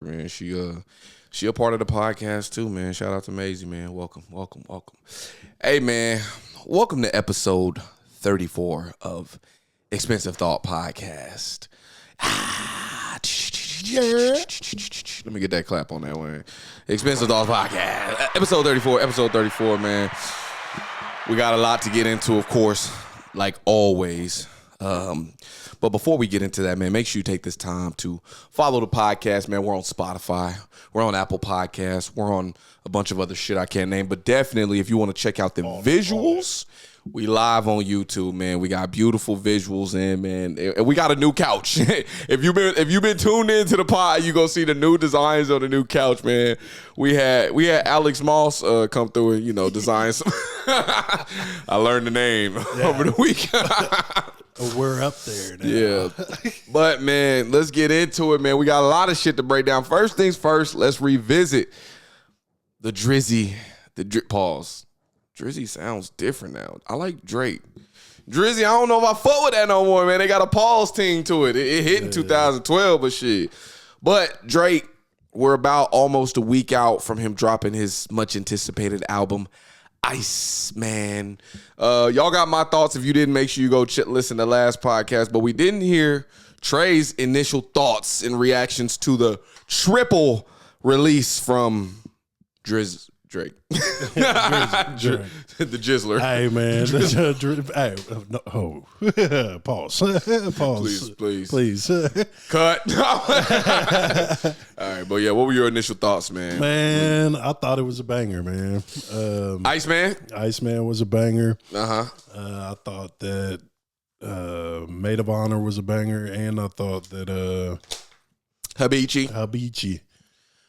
man. She a part of the podcast too, man. Shout out to Massie, man. Welcome. Hey, man. Welcome to episode 34 of Expensive Thought Podcast. Let me get that clap on that one. Expensive Thought Podcast. Episode 34, man. We got a lot to get into, of course, like always. But before we get into that, man, make sure you take this time to follow the podcast, man. We're on Spotify. We're on Apple Podcasts. We're on a bunch of other shit I can't name. But definitely, if you want to check out the visuals, we live on YouTube, man. We got beautiful visuals in, man. And we got a new couch. If you've been tuned into the pod, you gonna see the new designs on the new couch, man. We had Alex Moss come through and, design some. I learned the name over the weekend. We're up there now. Yeah. But, man, let's get into it, man. We got a lot of shit to break down. First things first, let's revisit the Drizzy. Pause. Drizzy sounds different now. I like Drake. Drizzy, I don't know if I fuck with that no more, man. They got a pause team to it. It hit in 2012, but shit. But Drake, we're about almost a week out from him dropping his much-anticipated album, Iceman. Y'all got my thoughts. If you didn't, make sure you go listen to the last podcast. But we didn't hear Trey's initial thoughts and reactions to the triple release from Drake. The Jizzler. Hey, man. Pause. Please. Cut. All right, but yeah, what were your initial thoughts, man? Man, I thought it was a banger, man. Iceman was a banger. Uh-huh. I thought that Maid of Honor was a banger, and I thought that Habichi.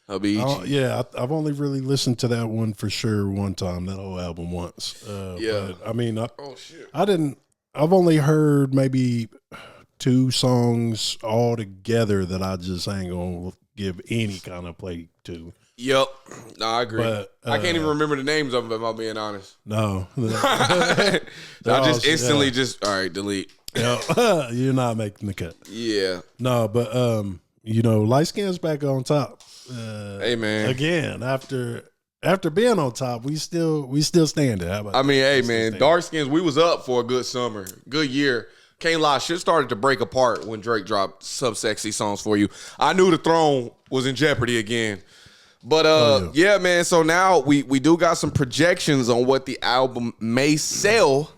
I've only really listened to that one for sure one time, that whole album once. But, I mean, I've only heard maybe 2 songs all together that I just ain't gonna give any kind of play to. Yep. No, I agree. But, I can't even remember the names of them, if I'm being honest. No. I just instantly all right, delete. You're not making the cut. Yeah. No, but, Light Skin's back on top. Hey, man. Again, after being on top, we still standing. Hey, man, dark skins, we was up for a good summer, good year. Can't lie, shit started to break apart when Drake dropped sub-sexy songs for you. I knew the throne was in jeopardy again. But, yeah, man, so now we do got some projections on what the album may sell.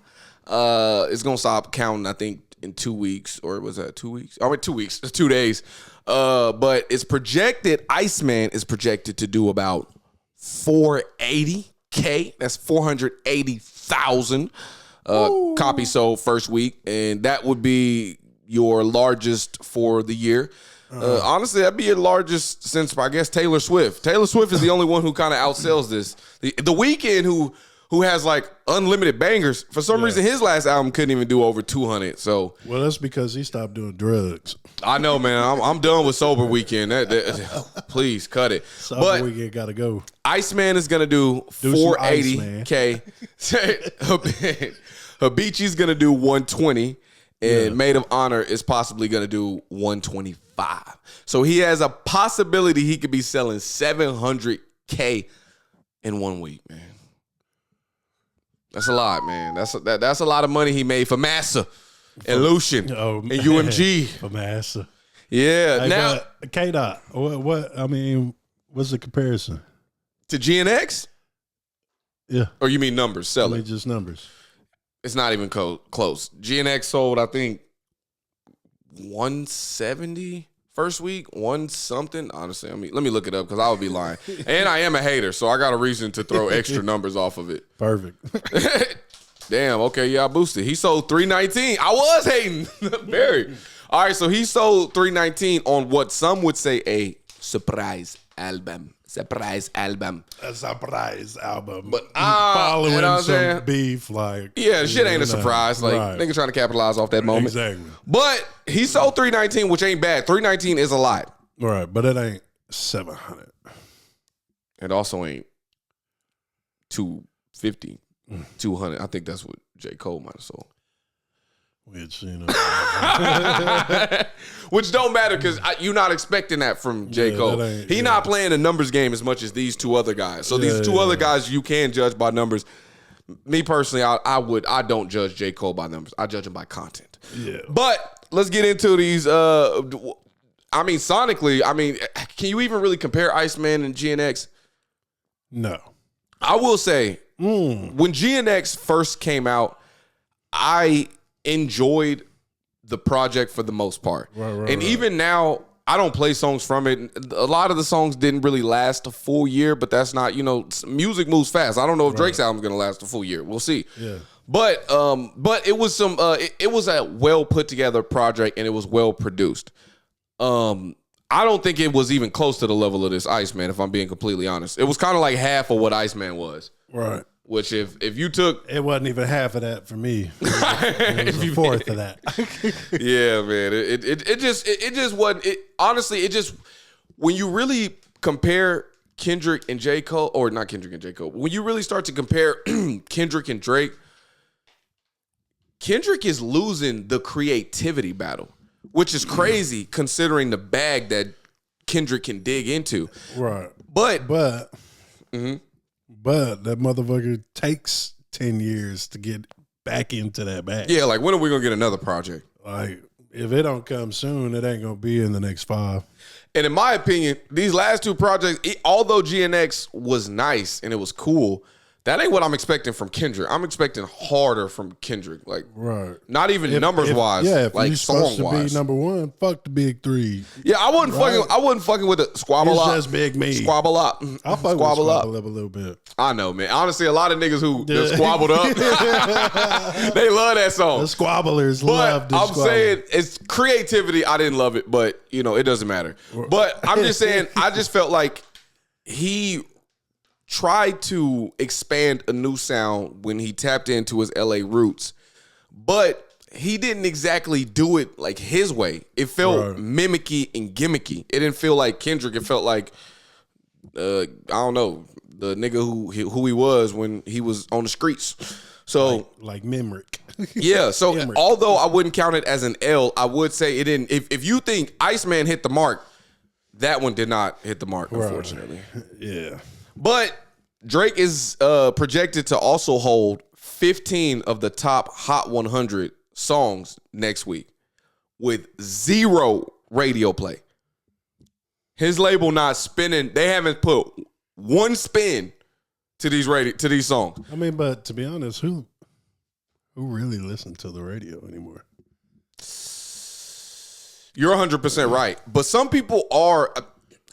It's going to stop counting, I think, in 2 weeks. Or was that 2 weeks? 2 weeks. It's 2 days. But it's projected, Iceman is projected to do about 480K. That's 480,000 copies sold first week. And that would be your largest for the year. Honestly, that'd be your largest since, I guess, Taylor Swift. Taylor Swift is the only one who kind of outsells this. The Weeknd, who has like unlimited bangers. For some reason, his last album couldn't even do over 200. So, well, that's because he stopped doing drugs. I know, man. I'm done with Sober Weekend. Please cut it. Sober Weekend gotta go. Iceman is gonna do 480K. Habici's gonna do 120, and Maid of Honor is possibly gonna do 125. So he has a possibility he could be selling 700K in 1 week, man. That's a lot, man. That's a lot of money he made for Massa and Lucian and UMG. For Massa. Yeah. Hey, now, K-Dot, what's the comparison? To GNX? Yeah. Or you mean numbers, selling? Just numbers. It's not even close. GNX sold, I think, 170 first week, 1 something. Honestly, let me look it up because I would be lying. And I am a hater, so I got a reason to throw extra numbers off of it. Perfect. Damn, okay, yeah, I boosted. He sold 319. I was hating. Very. All right, so he sold 319 on what some would say a surprise album. A surprise album. But following some beef, like. Yeah, shit ain't a surprise. Like, niggas trying to capitalize off that moment. Exactly. But he sold 319, which ain't bad. 319 is a lot. Right, but it ain't 700. It also ain't 250, 200. I think that's what J. Cole might have sold. Which, which don't matter because you're not expecting that from J. Cole. He's not playing a numbers game as much as these two other guys. So these two other guys you can judge by numbers. Me personally, I don't judge J. Cole by numbers. I judge him by content. Yeah. But let's get into these. Sonically, can you even really compare Iceman and GNX? No. I will say, when GNX first came out, I enjoyed the project for the most part. Right. Even now, I don't play songs from it. A lot of the songs didn't really last a full year, but that's not, music moves fast. I don't know if Drake's album's going to last a full year. We'll see. Yeah. But it was it was a well put together project and it was well produced. I don't think it was even close to the level of this Iceman, if I'm being completely honest. It was kind of like half of what Iceman was. Right. Which if you took... It wasn't even half of that for me. It was a fourth of that. Yeah, man. It just wasn't... Honestly, when you really compare Kendrick and J. Cole, or not Kendrick and J. Cole, when you really start to compare Kendrick and Drake, Kendrick is losing the creativity battle, which is crazy considering the bag that Kendrick can dig into. Right. But that motherfucker takes 10 years to get back into that bag. Yeah, like when are we going to get another project? Like, if it don't come soon, it ain't going to be in the next 5. And in my opinion, these last two projects, although GNX was nice and it was cool, that ain't what I'm expecting from Kendrick. I'm expecting harder from Kendrick. Like, right. Not even numbers wise. Yeah, if like you're supposed song wise. to be number one, fuck the big 3. Yeah, I wasn't fucking with the Squabble Up. It's just Big Me. Squabble Up. I fuck with Squabble Up a little bit. I know, man. Honestly, a lot of niggas who squabbled up, they love that song. The squabblers love the I'm saying it's creativity. I didn't love it, but it doesn't matter. But I'm just saying, I just felt like he tried to expand a new sound when he tapped into his LA roots, but he didn't exactly do it like his way. It felt mimicky and gimmicky. It didn't feel like Kendrick. It felt like I don't know, the nigga who he was when he was on the streets. So like Mimrick. Yeah. So Mimrick. Although I wouldn't count it as an L, I would say it didn't. If you think Iceman hit the mark, that one did not hit the mark, unfortunately. Yeah. But Drake is projected to also hold 15 of the top Hot 100 songs next week with 0 radio play. His label not spinning. They haven't put one spin to these songs. I mean, but to be honest, who really listens to the radio anymore? You're 100% right. But some people are.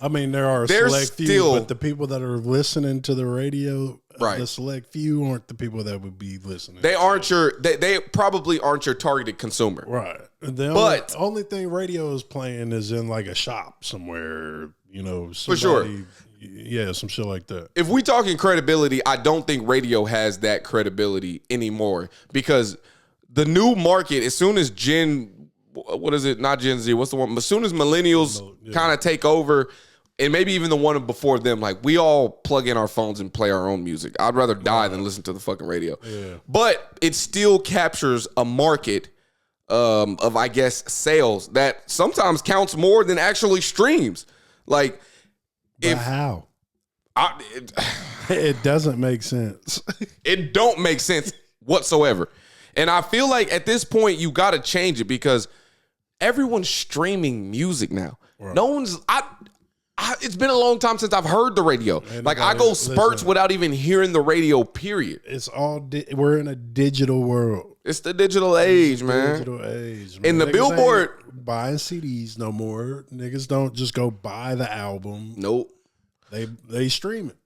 I mean, there are a select few, but the people that are listening to the radio, the select few aren't the people that would be listening. They aren't they probably aren't your targeted consumer. Right. The only thing radio is playing is in like a shop somewhere, for sure. Yeah, some shit like that. If we talking credibility, I don't think radio has that credibility anymore because the new market, as soon as what is it? Not Gen Z. What's the one? As soon as millennials kind of take over, and maybe even the one before them, like we all plug in our phones and play our own music. I'd rather die than listen to the fucking radio. Yeah. But it still captures a market of, I guess, sales that sometimes counts more than actually streams. Like, how? It doesn't make sense. It don't make sense whatsoever. And I feel like at this point you got to change it because everyone's streaming music now. Right. No one's. It's been a long time since I've heard the radio. Like I go spurts without even hearing the radio. Period. It's all we're in a digital world. It's the digital age, man. Digital age. Man. And the Billboard buying CDs no more. Niggas don't just go buy the album. Nope. They stream it.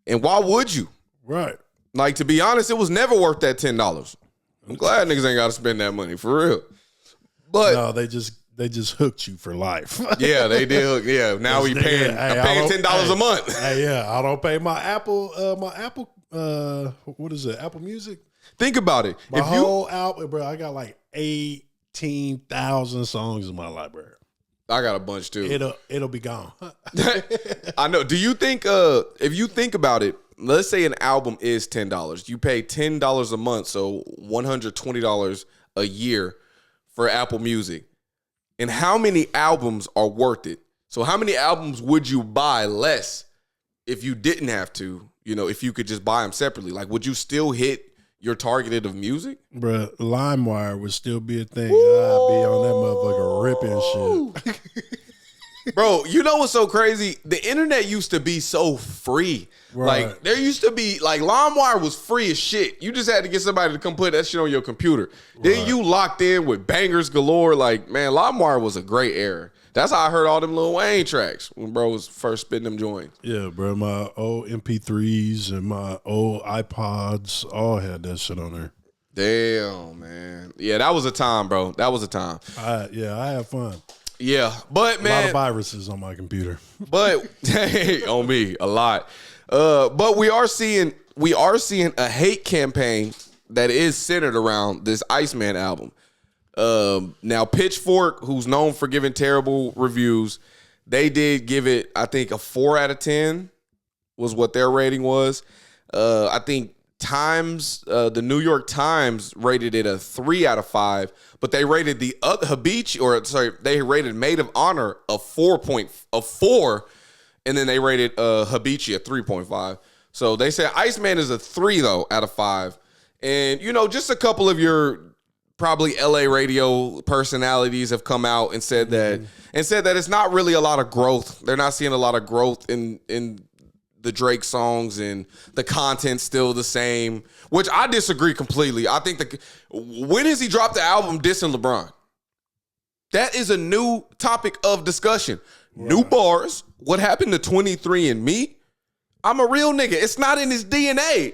And why would you? Right. Like to be honest, it was never worth that $10. I'm glad niggas ain't got to spend that money for real. But no, they just hooked you for life. Yeah, they did. Yeah, now we paying $10 a month. I don't pay my Apple. What is it? Apple Music. Think about it. My whole album, bro. I got like 18,000 songs in my library. I got a bunch too. It'll be gone. I know. Do you think if you think about it, let's say an album is $10. You pay $10 a month, so $120 a year. for Apple Music, and how many albums are worth it? So how many albums would you buy less if you didn't have to? You know, if you could just buy them separately, like would you still hit your targeted of music? Bruh, LimeWire would still be a thing. I'd be on that motherfucker ripping shit. Bro, you know what's so crazy? The internet used to be so free. Right. Like, there used to be, like, LimeWire was free as shit. You just had to get somebody to come put that shit on your computer. Right. Then you locked in with bangers galore. Like, man, LimeWire was a great era. That's how I heard all them Lil Wayne tracks when bro was first spitting them joints. Yeah, bro. My old MP3s and my old iPods all had that shit on there. Damn, man. Yeah, that was a time, bro. That was a time. I had fun. Yeah, but man, a lot of viruses on my computer. But hey, on me, a lot. But we are seeing a hate campaign that is centered around this Iceman album. Now Pitchfork, who's known for giving terrible reviews, they did give it, I think, a 4 out of 10 was what their rating was. I think the New York Times rated it a 3 out of 5, but they rated the other they rated Maid of Honor a 4, and then they rated Habichi a 3.5. So they say Iceman is a 3 though out of 5. And you know, just a couple of your probably LA radio personalities have come out and said that it's not really a lot of growth. They're not seeing a lot of growth in the Drake songs, and the content's still the same, which I disagree completely. I think when has he dropped the album dissing LeBron? That is a new topic of discussion. Right. New bars. What happened to 23andMe? I'm a real nigga. It's not in his DNA.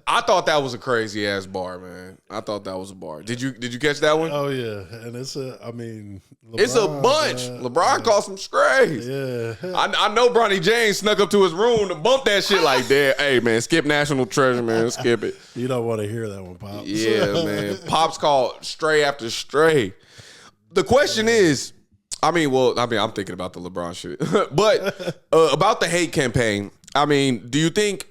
I thought that was a crazy ass bar, man. I thought that was a bar. Did you catch that one? Oh yeah, and it's a bunch. LeBron caught some strays. Yeah, I know Bronny James snuck up to his room to bump that shit like that. Hey man, skip National Treasure, man, skip it. You don't want to hear that one, Pops. Yeah, man. Pops called stray after stray. The question is, I'm thinking about the LeBron shit, but about the hate campaign. I mean, do you think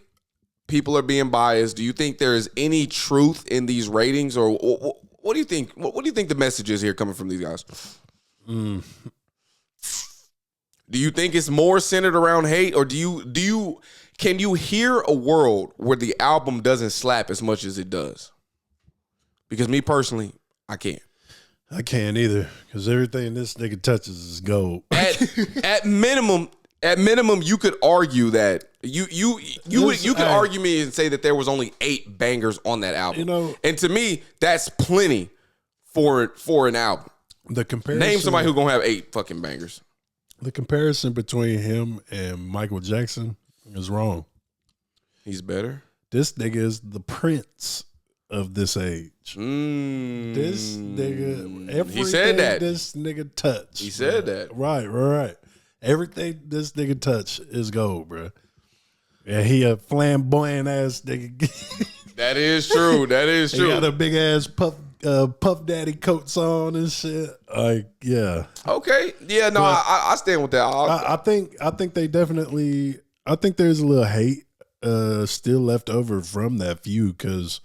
people are being biased? Do you think there is any truth in these ratings, or what do you think? What do you think the message is here coming from these guys? Do you think it's more centered around hate, or can you hear a world where the album doesn't slap as much as it does? Because me personally, I can't. I can't either, because everything this nigga touches is gold. At minimum, you could argue that you could argue me and say that there was only 8 bangers on that album. You know, and to me, that's plenty for an album. The comparison. Name somebody who's gonna have 8 fucking bangers. The comparison between him and Michael Jackson is wrong. He's better. This nigga is the Prince of this age. This nigga, everything he said that. This nigga touched. He said that. Right. Everything this nigga touch is gold, bro. And he a flamboyant ass nigga. That is true. He got a big ass Puff Daddy coats on and shit. Like, yeah. Okay. Yeah. No, I stand with that. I think they definitely. I think there's a little hate still left over from that feud, because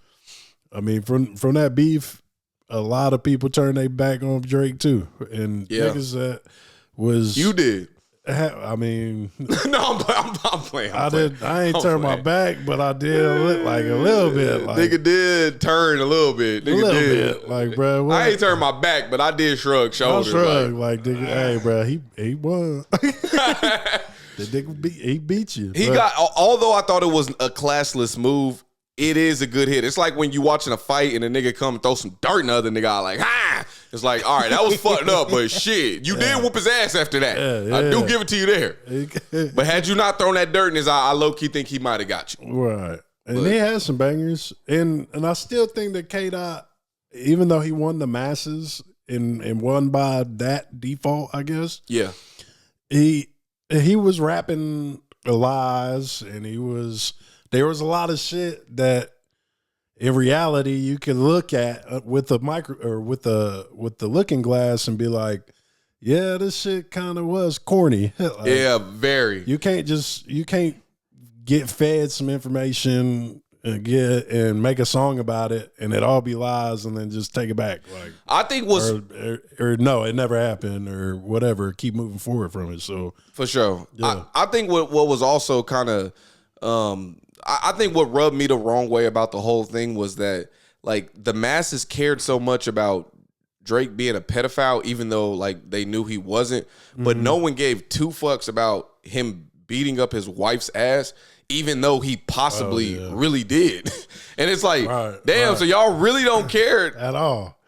I mean, from that beef, a lot of people turned their back on Drake too, and niggas that was you did. I mean, no, I'm playing. I ain't turned my back, but I did like a little bit. Like, nigga did turn a little bit. Nigga did. Like, bro, I ain't turned my back, but I did shrug shoulders. I shrugged like nigga, hey, bro, he won. The nigga he beat you. Although I thought it was a classless move, it is a good hit. It's like when you watching a fight and a nigga come and throw some dirt in the other nigga, like, ha! It's like, all right, that was fucked up, but shit, you did whoop his ass after that. I do give it to you there. But had you not thrown that dirt in his eye, I low-key think he might have got you. Right. And he had some bangers. And I still think that K-Dot, even though he won the masses and won by that default, I guess. Yeah. He was rapping lies, and there was a lot of shit that in reality you can look at with the with the looking glass and be like, yeah, this shit kind of was corny. Like, yeah, very. You can't get fed some information and make a song about it, and it all be lies, and then just take it back. Like I think or no, it never happened, or whatever. Keep moving forward from it. So for sure, yeah. I think what was also kind of, I think what rubbed me the wrong way about the whole thing was that like the masses cared so much about Drake being a pedophile, even though like they knew he wasn't, but no one gave two fucks about him beating up his wife's ass, even though he possibly really did. And it's like, damn, so y'all really don't care at all.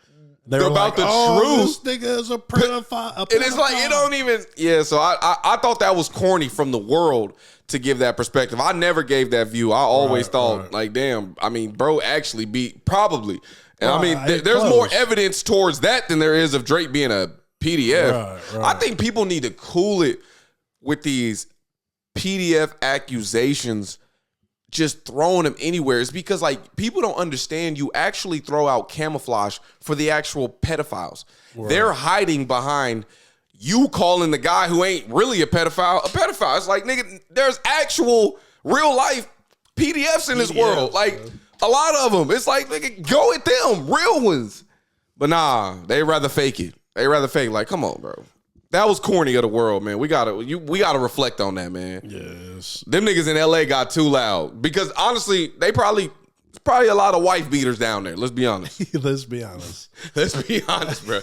They're about the truth. This nigga is a pedophile. And it's like, it don't even, so I thought that was corny from the world to give that perspective. I never gave that view. I always thought like, damn, I mean, bro actually beat, probably. And I mean, there's more evidence towards that than there is of Drake being a PDF. I think people need to cool it with these PDF accusations, just throwing them anywhere. It's because like people don't understand you actually throw out camouflage for the actual pedophiles. They're hiding behind you calling the guy who ain't really a pedophile. It's like, nigga, there's actual real life PDFs in this world. Like a lot of them. It's like, nigga, go at them, real ones. But nah, they rather fake it. Like, come on, bro. That was corny of the world, man. We gotta reflect on that, man. Yes. Them niggas in LA got too loud. Because honestly, there's probably a lot of wife beaters down there. Let's be honest. Let's be honest, bro.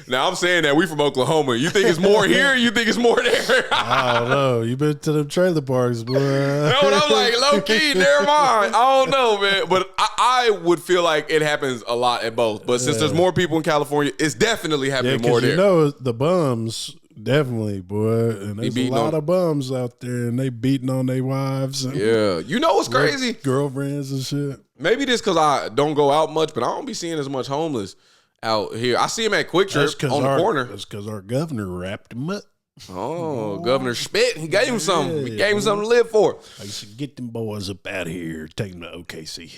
Now, I'm saying that we from Oklahoma. You think it's more here? You think it's more there? I don't know. You been to them trailer parks, boy. No, but I'm like, low key, never mind. I don't know, man. But I would feel like it happens a lot at both. But since there's more people in California, it's definitely happening more there. You know, the bums, definitely, boy. And there's a lot of bums out there, and they beating on their wives. And you know what's crazy? Girlfriends and shit. Maybe this because I don't go out much, but I don't be seeing as much homeless out here. I see him at Quick Trip on the corner. That's because our governor wrapped him up. Oh, Governor Spit. He gave him something. He gave him something to live for. I used to get them boys up out of here, take them to OKC.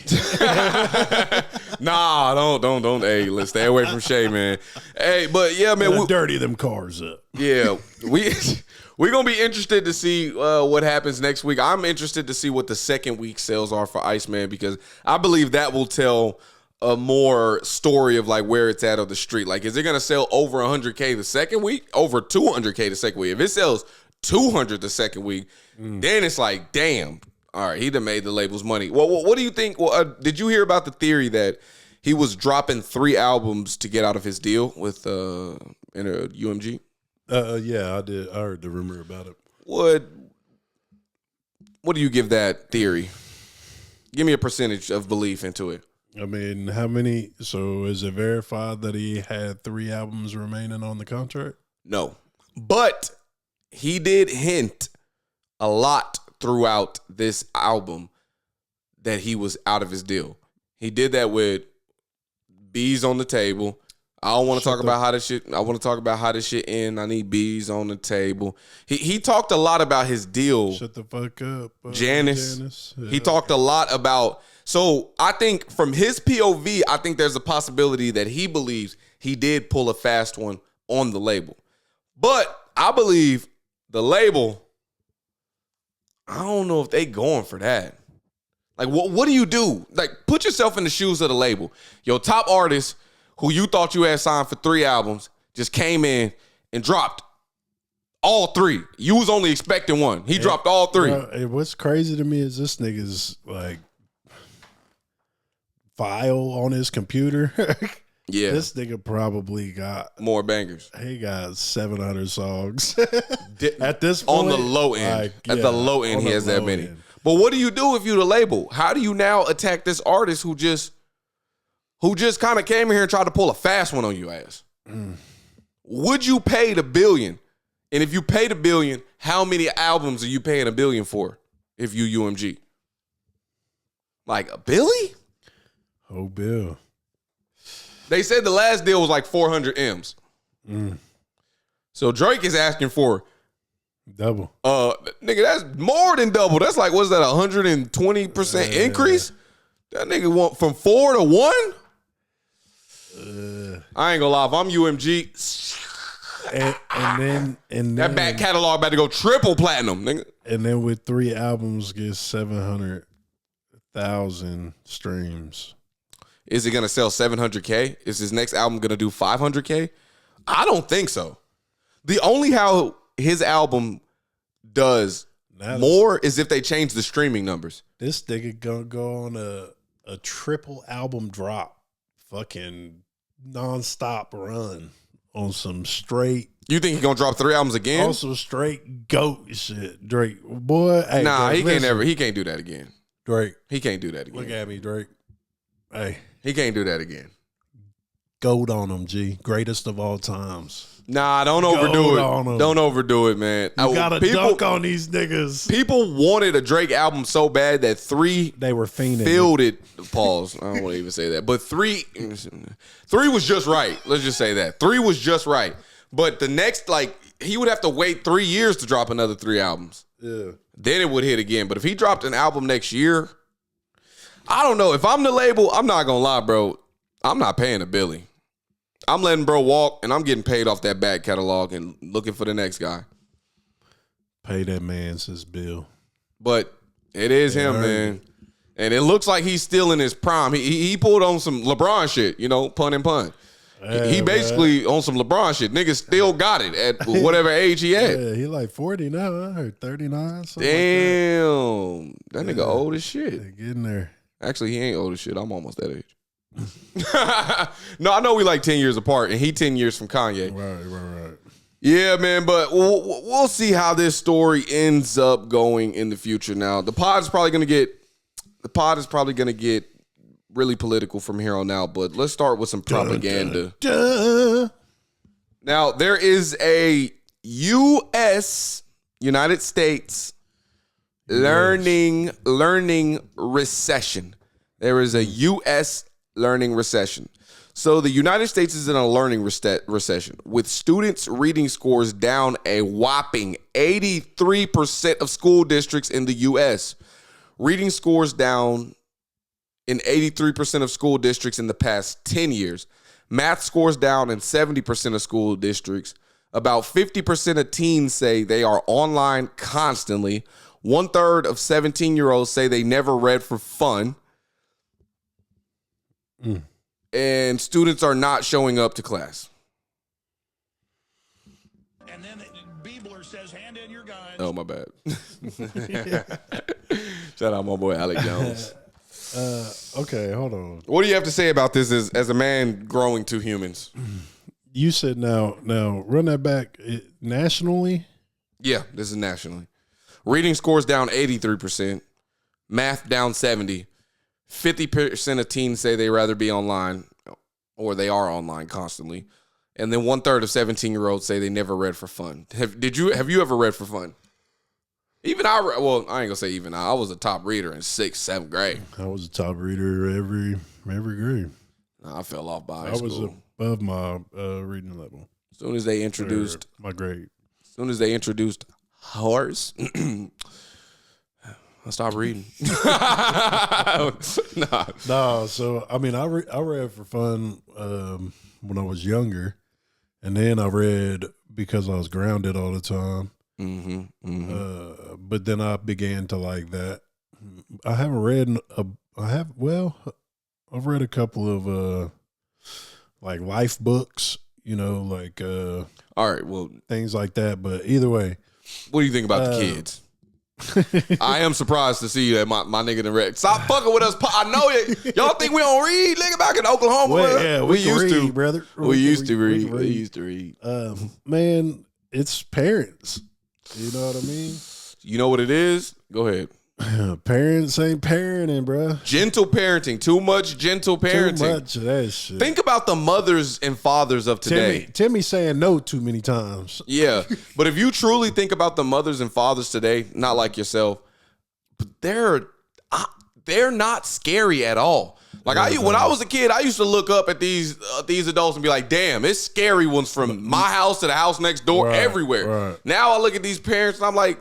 Nah, don't. Hey, let's stay away from Shay, man. Hey, but yeah, man. Dirty them cars up. Yeah, we're going to be interested to see what happens next week. I'm interested to see what the second week sales are for Iceman, because I believe that will tell a more story of like where it's at on the street. Like, is it going to sell over 100K the second week? Over 200K the second week? If it sells 200 the second week, then it's like, damn. All right, he done made the labels money. Well, what do you think? Well, did you hear about the theory that he was dropping 3 albums to get out of his deal with UMG? Yeah, I did. I heard the rumor about it. What do you give that theory? Give me a percentage of belief into it. I mean, how many? So is it verified that he had 3 albums remaining on the contract? No, but he did hint a lot throughout this album that he was out of his deal. He did that with B's on the Table. I don't want to talk about how this shit. I want to talk about how this shit end. I need B's on the table. He talked a lot about his deal. Shut the fuck up, Janice. Yeah. He talked a lot about. So I think from his POV, I think there's a possibility that he believes he did pull a fast one on the label. But I believe the label, I don't know if they going for that. Like, what do you do? Like, put yourself in the shoes of the label. Your top artist, who you thought you had signed for 3 albums, just came in and dropped all 3. You was only expecting 1. He dropped all 3. What's crazy to me is this nigga's like file on his computer. Yeah, this nigga probably got more bangers. He got 700 songs at this point. On the low end, like, at the low end, he has that many. End. But what do you do if you the label? How do you now attack this artist who just kind of came in here and tried to pull a fast one on you ass? Would you pay the $1 billion? And if you pay the $1 billion, how many albums are you paying $1 billion for? If you UMG, like a Billy? Oh, Bill. They said the last deal was like 400 M's. So Drake is asking for double. Nigga, that's more than double. That's like, what's that, 120% increase? That nigga went from 4 to 1? I ain't gonna lie. If I'm UMG, and then that back catalog about to go triple platinum, nigga. And then with 3 albums, get 700 100,000 streams. Is it gonna sell 700K? Is his next album gonna do 500K? I don't think so. The only how his album does more is if they change the streaming numbers. This nigga gonna go on a triple album drop, fucking nonstop run on some straight. You think he gonna drop 3 albums again? On some straight goat shit, Drake. Boy, hey, nah, Drake, he can't do that again. Drake, he can't do that again. Look at me, Drake. Hey, he can't do that again. Goat on him, G. Greatest of all times. Nah, don't overdo it. Don't overdo it, man. You gotta dunk on these niggas. People wanted a Drake album so bad that 3 they were fiending. Filled it. Pause. I don't want to even say that. But 3 was just right. Let's just say that. 3 was just right. But the next, like, he would have to wait 3 years to drop another 3 albums. Yeah. Then it would hit again. But if he dropped an album next year, I don't know. If I'm the label, I'm not gonna lie, bro. I'm not paying a Billy. I'm letting bro walk, and I'm getting paid off that back catalog and looking for the next guy. Pay that man his bill. But it is him, man. And it looks like he's still in his prime. He pulled on some LeBron shit, you know, pun and pun. He basically on some LeBron shit. Niggas still got it at whatever age he at. Yeah, he like 40 now. I heard 39. Damn. That nigga old as shit. Getting there. Actually, he ain't old as shit. I'm almost that age. No, I know we like 10 years apart, and he 10 years from Kanye. Right. Yeah, man, but we'll see how this story ends up going in the future. Now, the pod is probably gonna get really political from here on out, but let's start with some propaganda. Now, there is a United States learning recession. There is a U.S. learning recession. So the United States is in a learning recession with students' reading scores down a whopping 83% of school districts in the U.S. Reading scores down in 83% of school districts in the past 10 years. Math scores down in 70% of school districts. About 50% of teens say they are online constantly. 1/3 of 17-year-olds say they never read for fun. And students are not showing up to class. And then Beebler says, hand in your guns. Oh, my bad. Shout out my boy Alec Jones. Okay, hold on. What do you have to say about this as a man growing 2 humans? You said now run that back nationally? Yeah, this is nationally. Reading scores down 83%. Math down 70%. 50% of teens say they rather be online or they are online constantly. And then 1/3 of 17-year-olds say they never read for fun. Have you ever read for fun? Even I ain't gonna say even I was a top reader in 6th, 7th grade. I was a top reader every grade. I fell off by high school. I was above my reading level. As soon as they introduced my grade. As soon as they introduced horse, I stopped reading. No, so I mean, I read for fun when I was younger, and then I read because I was grounded all the time. But then I began to like that. I haven't read. I've read a couple of like life books. You know, like all right, well, things like that. But either way, what do you think about the kids? I am surprised to see that my nigga done read. Stop fucking with us. I know it. Y'all think we don't read, nigga, back in Oklahoma? Well, yeah, we used to, brother. We used to read. Man, it's parents. You know what I mean? You know what it is? Go ahead. Parents ain't parenting, bro. Gentle parenting. Too much gentle parenting. Too much of that shit. Think about the mothers and fathers of today. Timmy saying no too many times. Yeah. But if you truly think about the mothers and fathers today, not like yourself, but they're not scary at all. Like when I was a kid, I used to look up at these adults and be like, damn, it's scary ones from my house to the house next door, everywhere. Right. Now I look at these parents and I'm like,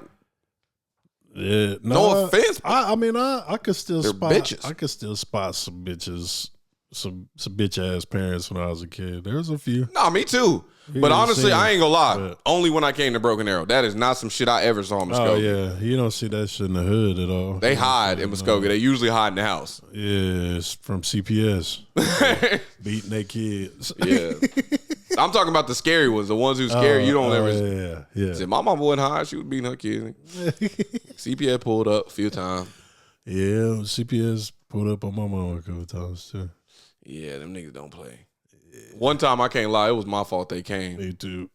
yeah, no offense. I mean, I could still spot bitches. I could still spot some bitches some bitch ass parents when I was a kid. There was a few. No, me too. But honestly, I ain't gonna lie. But only when I came to Broken Arrow. That is not some shit I ever saw in Muskogee. Oh yeah, you don't see that shit in the hood at all. They hide in Muskogee. They usually hide in the house. Yeah, it's from CPS. Beating their kids. Yeah. I'm talking about the scary ones. The ones who scare you don't ever. Yeah. See, my mama wasn't hide. She was beating her kids. CPS pulled up a few times. Yeah, CPS pulled up on my mama a couple times too. Yeah, them niggas don't play. One time, I can't lie, it was my fault they came. Me too.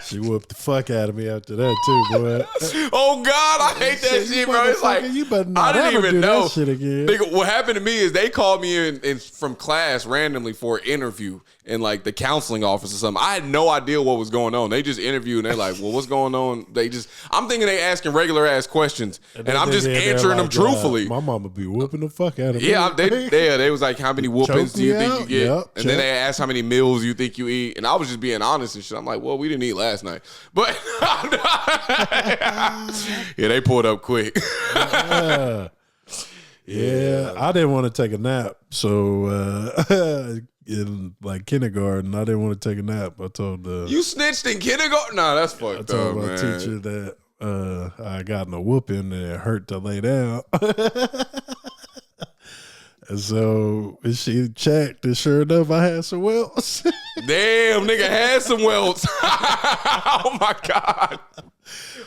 She whooped the fuck out of me after that too, boy. Oh God, I hate that shit, bro. It's like you better not I didn't even know. That shit again. Nigga, what happened to me is they called me in from class randomly for an interview in like the counseling office or something. I had no idea what was going on. They just interviewed and they're like, "Well, what's going on?" I'm thinking they asking regular ass questions, and I'm just answering them truthfully. My mama be whooping the fuck out of me. Yeah, they was like, "How many whoopings do you think you get?" Yep, and then they asked how many meals you think you eat, and I was just being honest and shit. I'm like, "Well, we didn't eat last night," but yeah, they pulled up quick. Yeah, I didn't want to take a nap, so in like kindergarten, I didn't want to take a nap. I told you snitched in kindergarten. Nah, that's fucked up, man. I told my teacher that I got in a whooping and it hurt to lay down. And so she checked, and sure enough, I had some welts. Damn, nigga had some welts. Oh my God.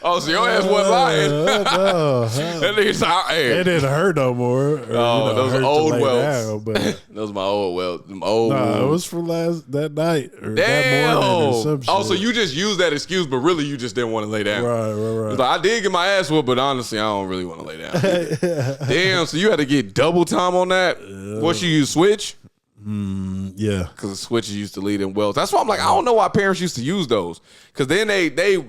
Oh, so your ass wasn't lying. No, That nigga's it didn't hurt no more. Those are old welts. Down, but those are my old welts. Them old. It was from that night or Damn. that morning or some shit. Oh, so you just used that excuse, but really you just didn't want to lay down. Right. It's like, I did get my ass whooped, but honestly, I don't really want to lay down. Damn, so you had to get double time on that? What you use, Switch? Yeah, because the switches used to lead in wells. That's why I'm like, I don't know why parents used to use those. Because then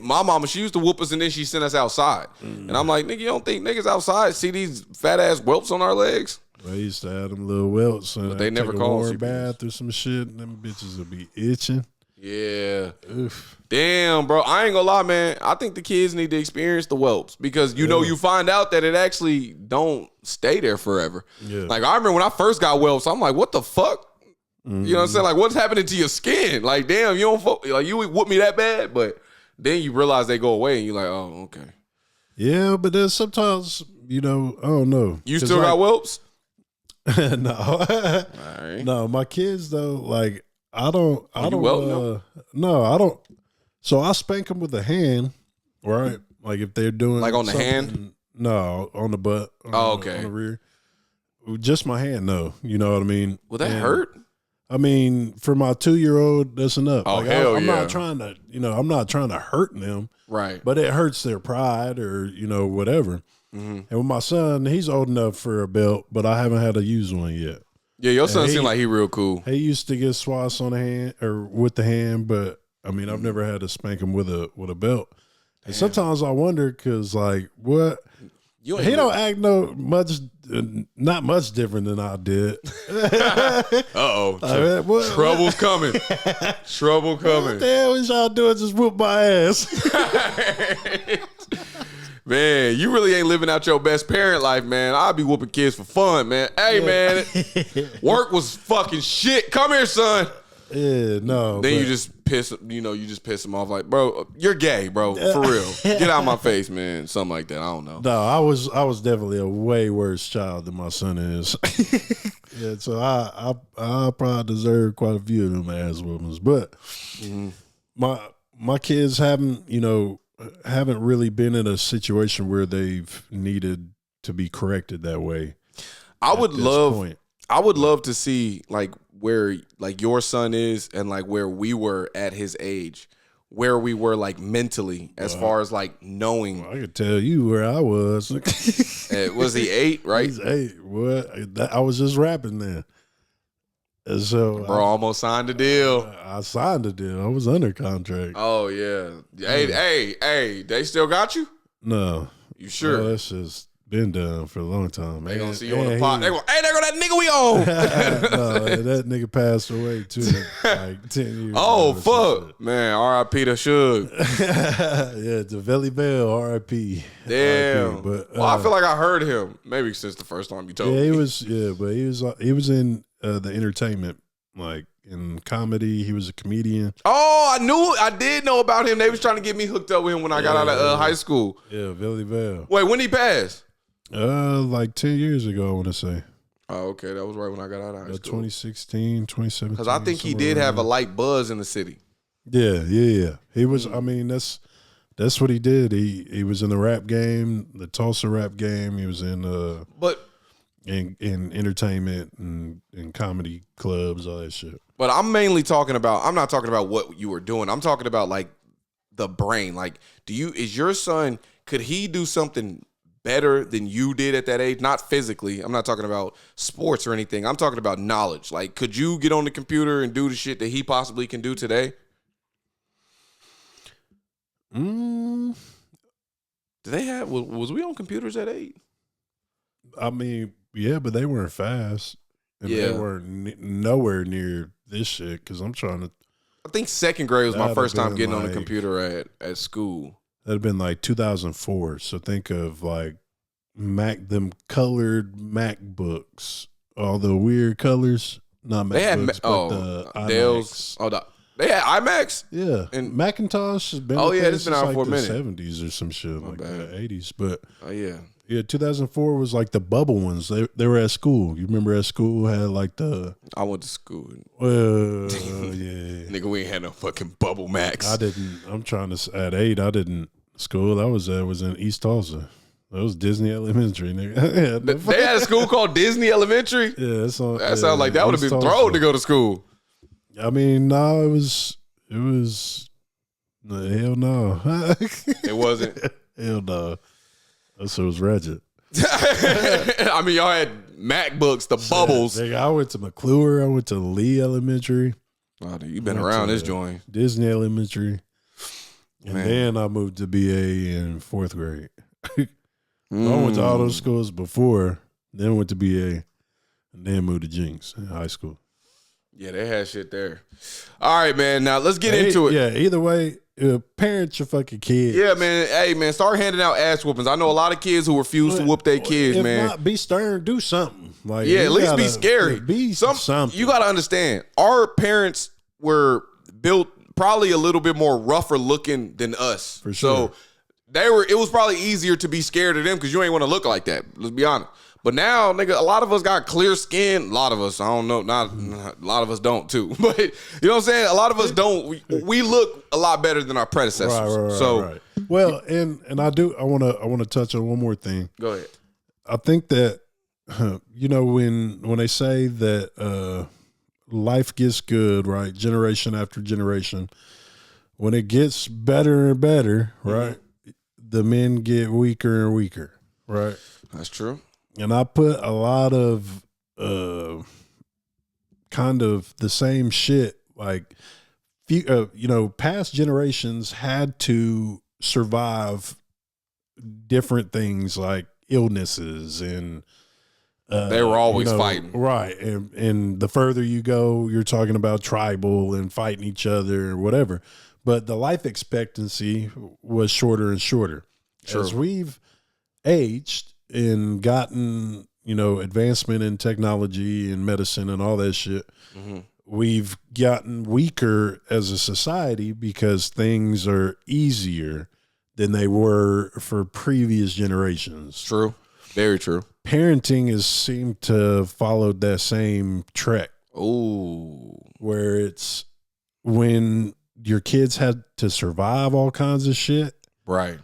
my mama, she used to whoop us and then she sent us outside. And I'm like, nigga, you don't think niggas outside see these fat ass whelps on our legs? They used to have them little welts, and but they never take called a warm CPS. bath or some shit, and them bitches would be itching. Yeah. Oof. Damn, bro. I ain't gonna lie, man. I think the kids need to experience the whelps because you find out that it actually don't stay there forever. Yeah. Like I remember when I first got whelps, I'm like, what the fuck? You know what I'm saying? Like, what's happening to your skin? Like, damn, you don't like you whoop me that bad, but then you realize they go away, and you're like, oh, okay. Yeah, but then sometimes, I don't know. You still got whelps? No, all right. No, my kids though, like I don't. No? No, I don't. So I spank them with a hand, right? Like if they're doing like on the hand. No, on the butt. Okay. On the rear. Just my hand, no. You know what I mean? Will that hurt? I mean, for my 2-year-old, that's enough. Oh, like, hell I'm yeah. not trying to, I'm not trying to hurt them. Right. But it hurts their pride or, whatever. Mm-hmm. And with my son, he's old enough for a belt, but I haven't had to use one yet. Yeah, your son seemed like he real cool. He used to get swats on the hand or with the hand, but I mean, I've never had to spank him with a belt. And sometimes I wonder, because like, what? He don't act not much different than I did. Uh-oh. Trouble's coming. Trouble coming. What the hell is y'all doing? Just whoop my ass. Man, you really ain't living out your best parent life, man. I'll be whooping kids for fun, man. Hey, man, work was fucking shit. Come here, son. Yeah, no. Then you just piss them off like, bro, you're gay, bro. For real. Get out of my face, man. Something like that. I don't know. No, I was definitely a way worse child than my son is. Yeah, so I probably deserve quite a few of them ass whoopings. But my kids haven't really been in a situation where they've needed to be corrected that way. I would love to see like where like your son is and like where we were at his age, where we were like mentally as far as like knowing. Well, I could tell you where I was. Was he 8, right? He's 8. What? I was just rapping then. And so bro, almost signed the deal. I signed the deal. I was under contract. Oh yeah. Hey, they still got you? No. You sure? No, that's just Been done for a long time. They gonna see you on the pot. They gonna, hey, there go that nigga we own. No, that nigga passed away too, like 10 years. Oh fuck, man! R.I.P. to Suge. Yeah, to Velly Bell, R.I.P. Damn. But well, I feel like I heard him maybe since the first time you told me. Yeah, he was. Yeah, but he was in the entertainment, like in comedy. He was a comedian. Oh, I did know about him. They was trying to get me hooked up with him when I got out of high school. Yeah, Velly Bell. Wait, when he passed? Like 10 years ago, I want to say. Oh, okay. That was right when I got out of high school. 2016, 2017. Because I think he did have a light buzz in the city. Yeah. He was, I mean, that's what he did. He was in the rap game, the Tulsa rap game. He was in in entertainment and comedy clubs, all that shit. But I'm mainly talking about, I'm not talking about what you were doing. I'm talking about like the brain. Like, is your son, could he do something better than you did at that age? Not physically. I'm not talking about sports or anything. I'm talking about knowledge. Like, could you get on the computer and do the shit that he possibly can do today? Did they have, was we on computers at 8? I mean, yeah, but they weren't fast. And they weren't nowhere near this shit because I'm trying to. I think second grade was my first time getting on the computer at school. That'd have been like 2004. So think of like them colored MacBooks, all the weird colors. Not MacBooks, but the Dells. iMacs. They had iMacs? Yeah. And Macintosh has been it's been out for a minute. 70s or some shit, like the 80s. But yeah, 2004 was like the bubble ones. They were at school. You remember at school had like the. I went to school. Yeah. Nigga, we ain't had no fucking bubble Macs. I didn't. I'm trying to. At 8, I didn't. School I was at was in East Tulsa. That was Disney Elementary, nigga. They had a school called Disney Elementary? Yeah, that sounds like that would have been thrown to go to school. I mean, no, it was. Hell no. It wasn't. Hell no. That was wretched. I mean, y'all had MacBooks, the bubbles. I went to McClure. I went to Lee Elementary. Oh, dude, you been around this joint. Disney Elementary. And then I moved to BA in 4th grade. I went to all those schools before, then went to BA, and then moved to Jinx in high school. Yeah, they had shit there. All right, man. Now let's get into it. Yeah, either way, parent your fucking kids. Yeah, man. Hey, man, start handing out ass whoopings. I know a lot of kids who refuse to whoop their kids, man. If not, be stern, do something. Like, at least be scary. Be something. You got to understand, our parents were built probably a little bit more rougher looking than us. For sure. So it was probably easier to be scared of them because you ain't want to look like that. Let's be honest. But now, nigga, a lot of us got clear skin. A lot of us, I don't know, not a lot of us don't too. But you know what I'm saying? A lot of us don't. We look a lot better than our predecessors. Right. Well, and I want to touch on one more thing. Go ahead. I think that when they say that life gets good, right? Generation after generation. When it gets better and better, right? The men get weaker and weaker, right? That's true. And I put a lot of kind of the same shit, like, past generations had to survive different things like illnesses and they were always fighting. Right. And the further you go, you're talking about tribal and fighting each other or whatever. But the life expectancy was shorter and shorter. True. As we've aged and gotten, advancement in technology and medicine and all that shit, we've gotten weaker as a society because things are easier than they were for previous generations. True. Very true. Parenting has seemed to have followed that same trek. Ooh. Where it's when your kids had to survive all kinds of shit. Right.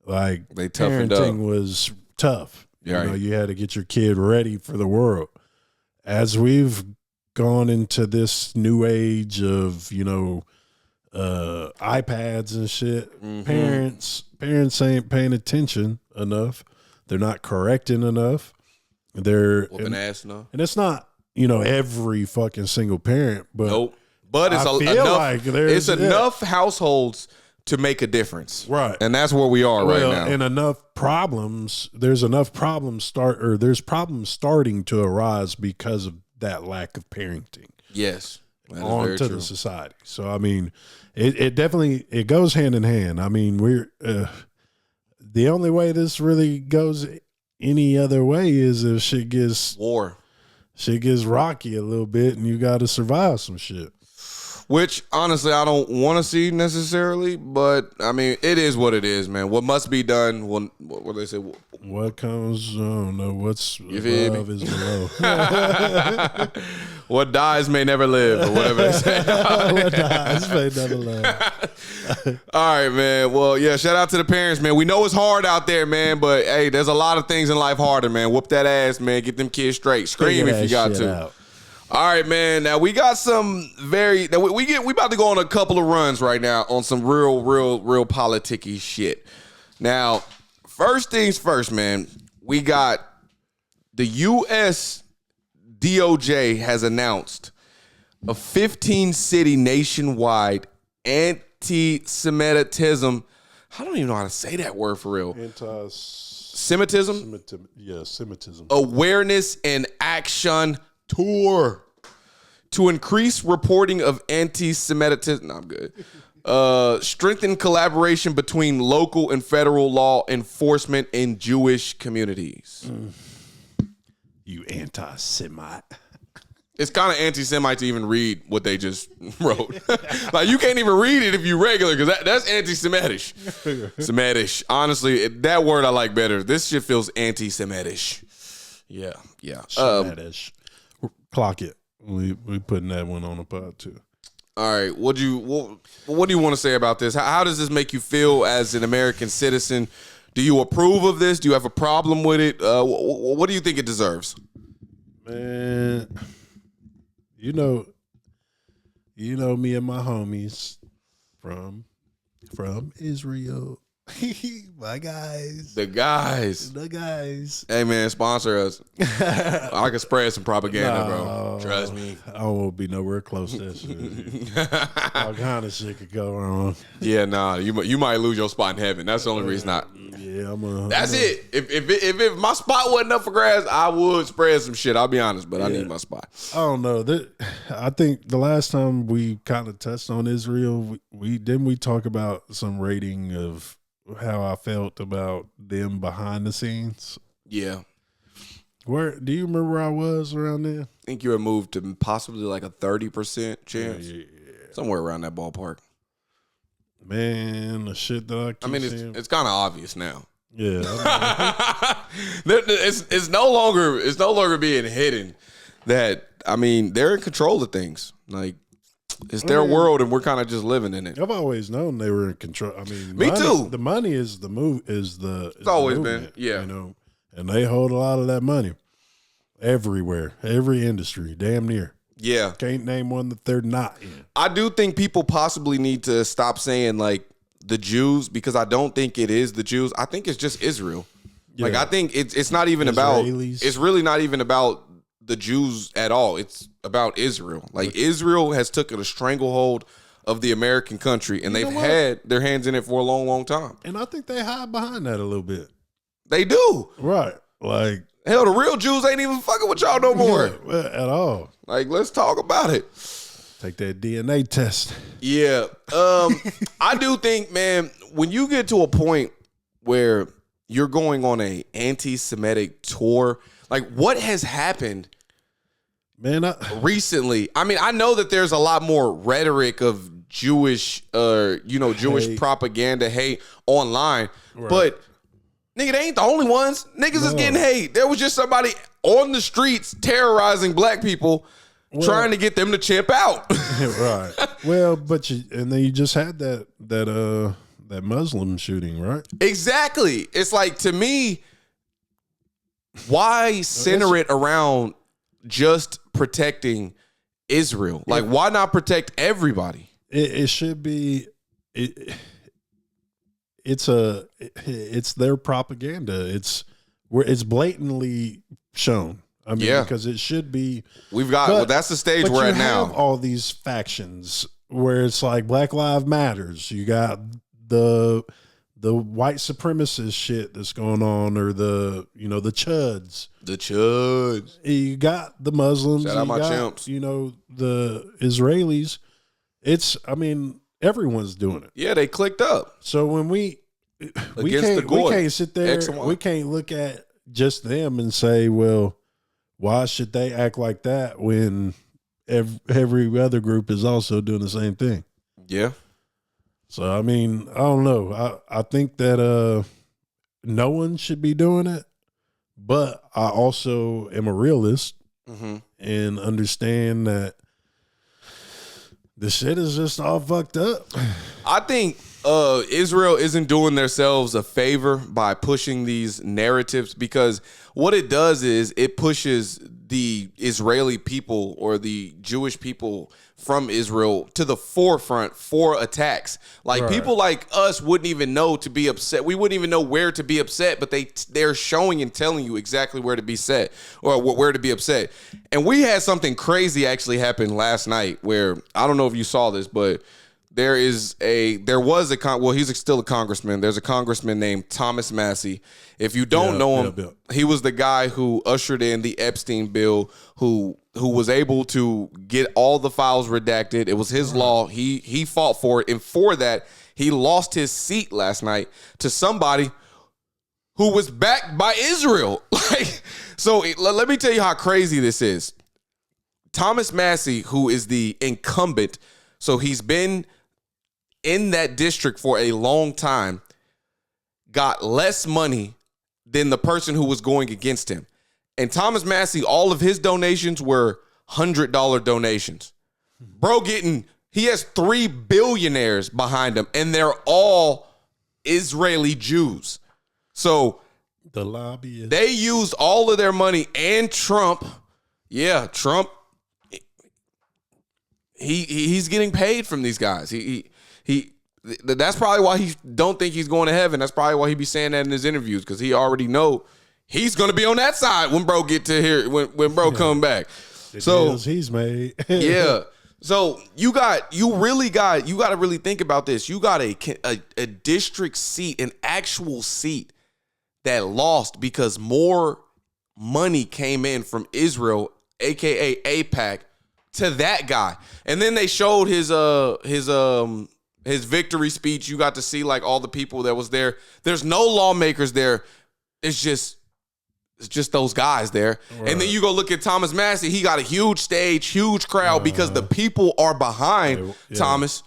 Like, they toughened up. Parenting was tough. Yeah. You had to get your kid ready for the world. As we've gone into this new age of, iPads and shit, parents ain't paying attention enough. They're not correcting enough. They're whooping ass enough. And it's not, every fucking single parent, but nope. But it's enough households to make a difference. Right. And that's where we are right now. And there's enough problems there's problems starting to arise because of that lack of parenting. Yes. Onto the society. So I mean, it definitely goes hand in hand. I mean, we're the only way this really goes any other way is if shit gets rocky a little bit and you got to survive some shit. Which, honestly, I don't want to see necessarily, but, I mean, it is what it is, man. What must be done, what do they say? What comes, I don't know, what's above is below. What dies may never live, or whatever they say. What dies may never live. All right, man. Well, yeah, shout out to the parents, man. We know it's hard out there, man, but, hey, there's a lot of things in life harder, man. Whoop that ass, man. Get them kids straight. Scream if you got to. Out. All right, man. Now we got some we about to go on a couple of runs right now on some real politicky shit. Now, first things first, man. We got the U.S. DOJ has announced a 15-city nationwide anti-Semitism. I don't even know how to say that word for real. Semitism? Semitism. Awareness and action tour to increase reporting of anti-Semitism. No, I'm good. Strengthen collaboration between local and federal law enforcement in Jewish communities. You anti-Semite. It's kind of anti-Semite to even read what they just wrote. Like, you can't even read it if you're regular, because that's anti-Semitish. Semitish. Honestly, that word I like better. This shit feels anti-Semitish. Yeah. Semitish. Clock it. We putting that one on the pod too. All right. What do you want to say about this? How does this make you feel as an American citizen? Do you approve of this? Do you have a problem with it? What do you think it deserves? Man, you know me and my homies from Israel. My guys. The guys. Hey, man, sponsor us. I can spread some propaganda, bro. Trust me. I won't be nowhere close to that shit. All kind of shit could go wrong. Yeah, nah. You might lose your spot in heaven. That's the only reason not. Yeah, That's it. If my spot wasn't up for grabs, I would spread some shit. I'll be honest, but I need my spot. I don't know. I think the last time we kind of touched on Israel, we talk about some rating of how I felt about them behind the scenes. Yeah. Where do you remember where I was around there? I think you had moved to possibly like a 30% chance. Yeah. Somewhere around that ballpark. Man, the shit that I keep seeing. It's kind of obvious now. Yeah. It's no longer being hidden that, I mean, they're in control of things. Like, it's their world, and we're kind of just living in it. I've always known they were in control. I mean, me too. The money is the move. It's always movement, been, yeah. You know, and they hold a lot of that money everywhere, every industry, damn near. Yeah, can't name one that they're not in. I do think people possibly need to stop saying like the Jews, because I don't think it is the Jews. I think it's just Israel. Yeah. Like, I think it's not even Israelis. It's really not even about the Jews at all. It's about Israel. Like, Israel has taken a stranglehold of the American country, and they've had their hands in it for a long, long time. And I think they hide behind that a little bit. They do. Right. Like, hell, the real Jews ain't even fucking with y'all no more. At all. Like, let's talk about it. Take that DNA test. Yeah. I do think, man, when you get to a point where you're going on a anti-Semitic tour, like, what has happened, man, recently? I mean, I know that there's a lot more rhetoric of Jewish, Jewish hate. Propaganda, hate online, right. But nigga, they ain't the only ones. Niggas is getting hate. There was just somebody on the streets terrorizing black people, trying to get them to chimp out. Right. Well, and then you just had that Muslim shooting, right? Exactly. It's like, to me, why center it around just protecting Israel? Like, why not protect everybody? It should be. It's their propaganda. It's blatantly shown. I mean, because it should be. That's the stage we're at now. All these factions where it's like Black Lives Matters. You got the white supremacist shit that's going on, or the chuds. The chuds. You got the Muslims. Shout out my chimps. The Israelis. Everyone's doing it. Yeah, they clicked up. So when we can't sit there. We can't look at just them and say, well, why should they act like that when every other group is also doing the same thing? Yeah. So, I don't know. I think that no one should be doing it, but I also am a realist and understand that the shit is just all fucked up. I think Israel isn't doing themselves a favor by pushing these narratives, because what it does is it pushes the Israeli people or the Jewish people from Israel to the forefront for attacks. Like, people like us wouldn't even know to be upset. We wouldn't even know where to be upset, but they're showing and telling you exactly where to be set or where to be upset. And we had something crazy actually happen last night where, I don't know if you saw this, but he's still a congressman. There's a congressman named Thomas Massie. If you don't know him, he was the guy who ushered in the Epstein bill, who was able to get all the files redacted. It was his law. He fought for it. And for that, he lost his seat last night to somebody who was backed by Israel. Let me tell you how crazy this is. Thomas Massie, who is the incumbent, so he's been in that district for a long time, got less money than the person who was going against him. And Thomas Massie, all of his donations were $100 donations. He has 3 billionaires behind him, and they're all Israeli Jews. So the lobbyists, they used all of their money, and Trump, he's getting paid from these guys. That's probably why he don't think he's going to heaven. That's probably why he be saying that in his interviews, because he already know he's going to be on that side when bro get to here, when bro come back. So he's made. Yeah. So you got to really think about this. You got a district seat, an actual seat that lost because more money came in from Israel, aka AIPAC, to that guy. And then they showed his victory speech. You got to see like all the people that was there. There's no lawmakers there. It's just those guys there. Right. And then you go look at Thomas Massie. He got a huge stage, huge crowd because the people are behind Thomas.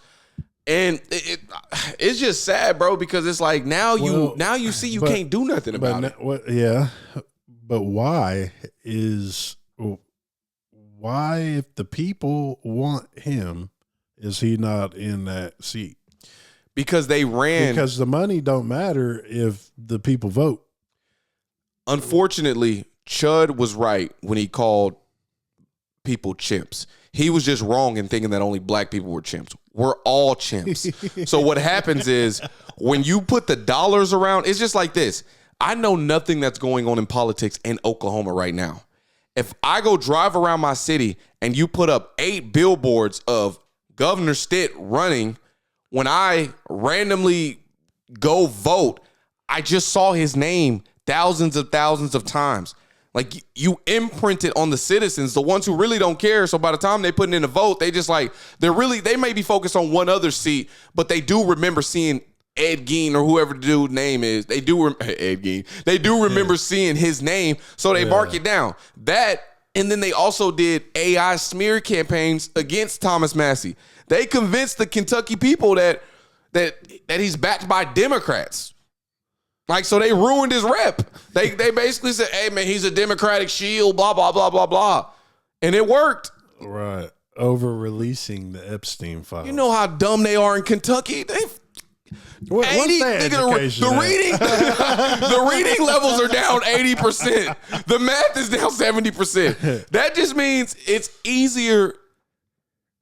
And it's just sad, bro, because it's like now you see you can't do nothing about it. But why, if the people want him, is he not in that seat? Because the money don't matter if the people vote. Unfortunately, Chud was right when he called people chimps. He was just wrong in thinking that only black people were chimps. We're all chimps. So what happens is when you put the dollars around, it's just like this. I know nothing that's going on in politics in Oklahoma right now. If I go drive around my city and you put up 8 billboards of Governor Stitt running, when I randomly go vote, I just saw his name thousands of times. Like, you imprint it on the citizens, the ones who really don't care. So by the time they put in a vote, they just like, they may be focused on one other seat, but they do remember seeing Ed Gein or whoever the dude's name is. Ed Gein. They do remember seeing his name, so they mark it down. That, and then they also did AI smear campaigns against Thomas Massie. They convinced the Kentucky people that he's backed by Democrats. Like, so they ruined his rep. They basically said, hey, man, he's a Democratic shield, blah, blah, blah, blah, blah. And it worked. Right. Over releasing the Epstein file. You know how dumb they are in Kentucky? What's that education? The reading levels are down 80%. The math is down 70%. That just means it's easier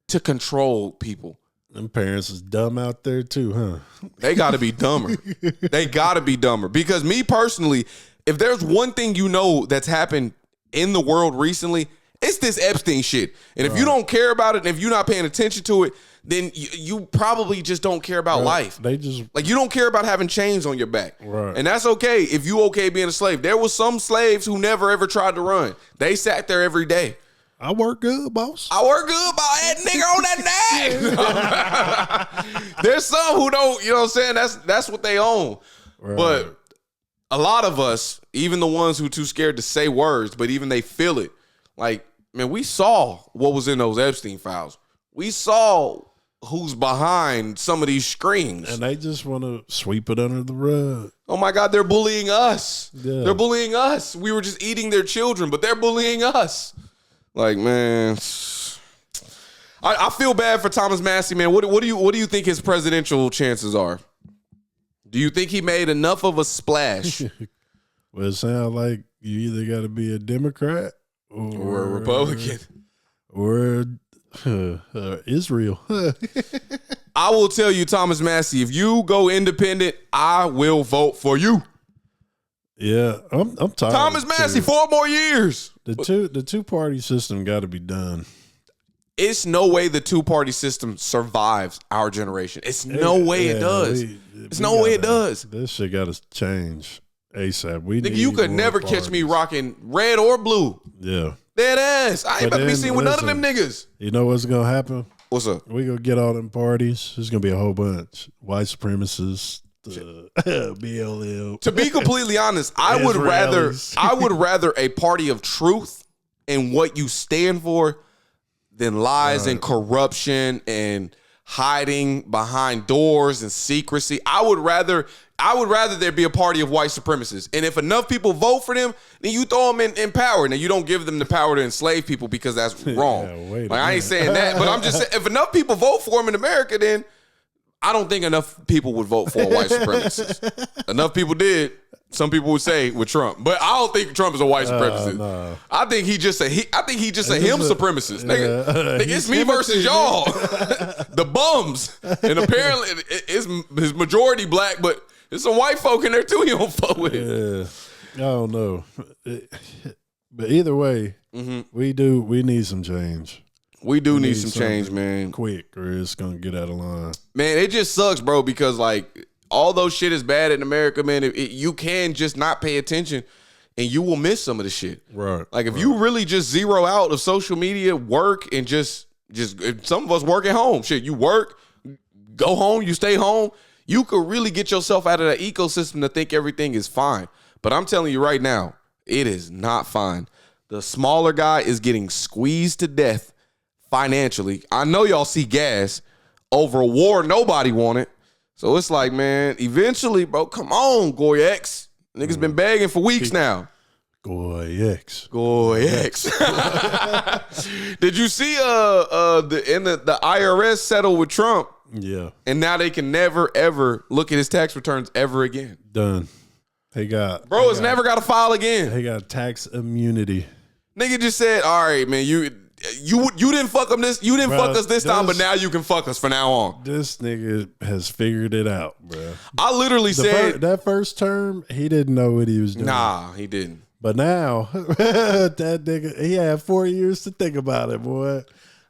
to control people. Them parents is dumb out there too, huh? They got to be dumber. They got to be dumber. Because me personally, if there's one thing you know that's happened in the world recently, it's this Epstein shit. And if you don't care about it, and if you're not paying attention to it, then you probably just don't care about life. They just like, you don't care about having chains on your back. Right. And that's okay if you okay being a slave. There was some slaves who never ever tried to run. They sat there every day. I work good, boss. I work good about that nigga on that name. There's some who don't, you know what I'm saying? That's what they own. Right. But a lot of us, even the ones who too scared to say words, but even they feel it. Like, man, we saw what was in those Epstein files. We saw who's behind some of these screams. And they just want to sweep it under the rug. Oh my God, they're bullying us. Yeah. They're bullying us. We were just eating their children, but they're bullying us. Like, man, I feel bad for Thomas Massie, man. What do you think his presidential chances are? Do you think he made enough of a splash? Well, it sounds like you either got to be a Democrat or a Republican or Israel. I will tell you, Thomas Massie, if you go independent, I will vote for you. Yeah, I'm tired. Thomas Massie, 4 more years. The two-party system got to be done. It's no way the 2-party system survives our generation. It's no way it does. It's no way it does. This shit got to change ASAP. You could never catch me rocking red or blue. Yeah. Dead ass. I ain't about to be seen with none of them niggas. You know what's going to happen? What's up? We going to get all them parties. There's going to be a whole bunch. White supremacists. BLM. To be completely honest, I would rather a party of truth and what you stand for than lies and corruption and hiding behind doors and secrecy. I would rather there be a party of white supremacists. And if enough people vote for them, then you throw them in power. Now, you don't give them the power to enslave people because that's wrong. Yeah, I ain't saying that, but I'm just saying, if enough people vote for them in America, then I don't think enough people would vote for a white supremacist. Enough people did. Some people would say with Trump, but I don't think Trump is a white supremacist. No. I think he just a him supremacist. Nigga, it's me versus y'all, the bums. And apparently, his majority black, but there's some white folk in there too. He don't fuck with it. Yeah, I don't know, but either way, we need some change. We need some change, man. Quick, or it's gonna get out of line. Man, it just sucks, bro, because like, although shit is bad in America, man, you can just not pay attention and you will miss some of the shit. Right. Like, if you really just zero out of social media, work, and just some of us work at home. Shit, you work, go home, you stay home. You could really get yourself out of that ecosystem to think everything is fine. But I'm telling you right now, it is not fine. The smaller guy is getting squeezed to death financially. I know y'all see gas over a war nobody wanted. So it's like, man, eventually, bro, come on, Goyex. Niggas been begging for weeks now. Goyex. Did you see the IRS settled with Trump? Yeah. And now they can never ever look at his tax returns ever again. Done. Never got to file again. He got tax immunity. Nigga just said, all right, man, you didn't fuck him this. You didn't fuck us this time, but now you can fuck us from now on. This nigga has figured it out, bro. I literally said that first term, he didn't know what he was doing. Nah, he didn't. But now that nigga, he had 4 years to think about it, boy,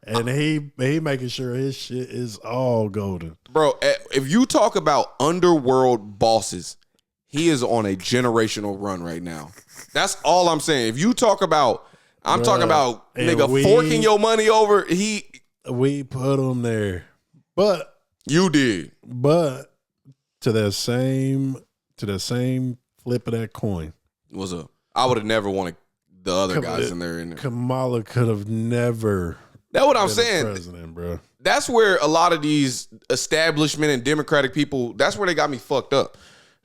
and he making sure his shit is all golden, bro. If you talk about underworld bosses, he is on a generational run right now. That's all I'm saying. If you talk about. I'm talking about nigga forking your money over. We put him there, but you did. But to that same flip of that coin, what's up? I would have never wanted the other guys in there. Kamala could have never. That's what I'm saying. President, bro. That's where a lot of these establishment and Democratic people. That's where they got me fucked up.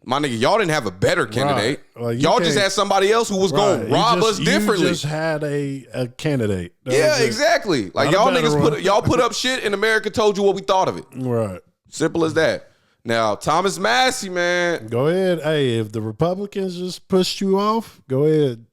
My nigga, y'all didn't have a better candidate. Right. Like y'all just had somebody else who was going to rob us differently. You just had a candidate. Exactly. Like y'all niggas put up shit and America told you what we thought of it. Right. Simple as that. Now, Thomas Massie, man. Go ahead. Hey, if the Republicans just pushed you off, go ahead.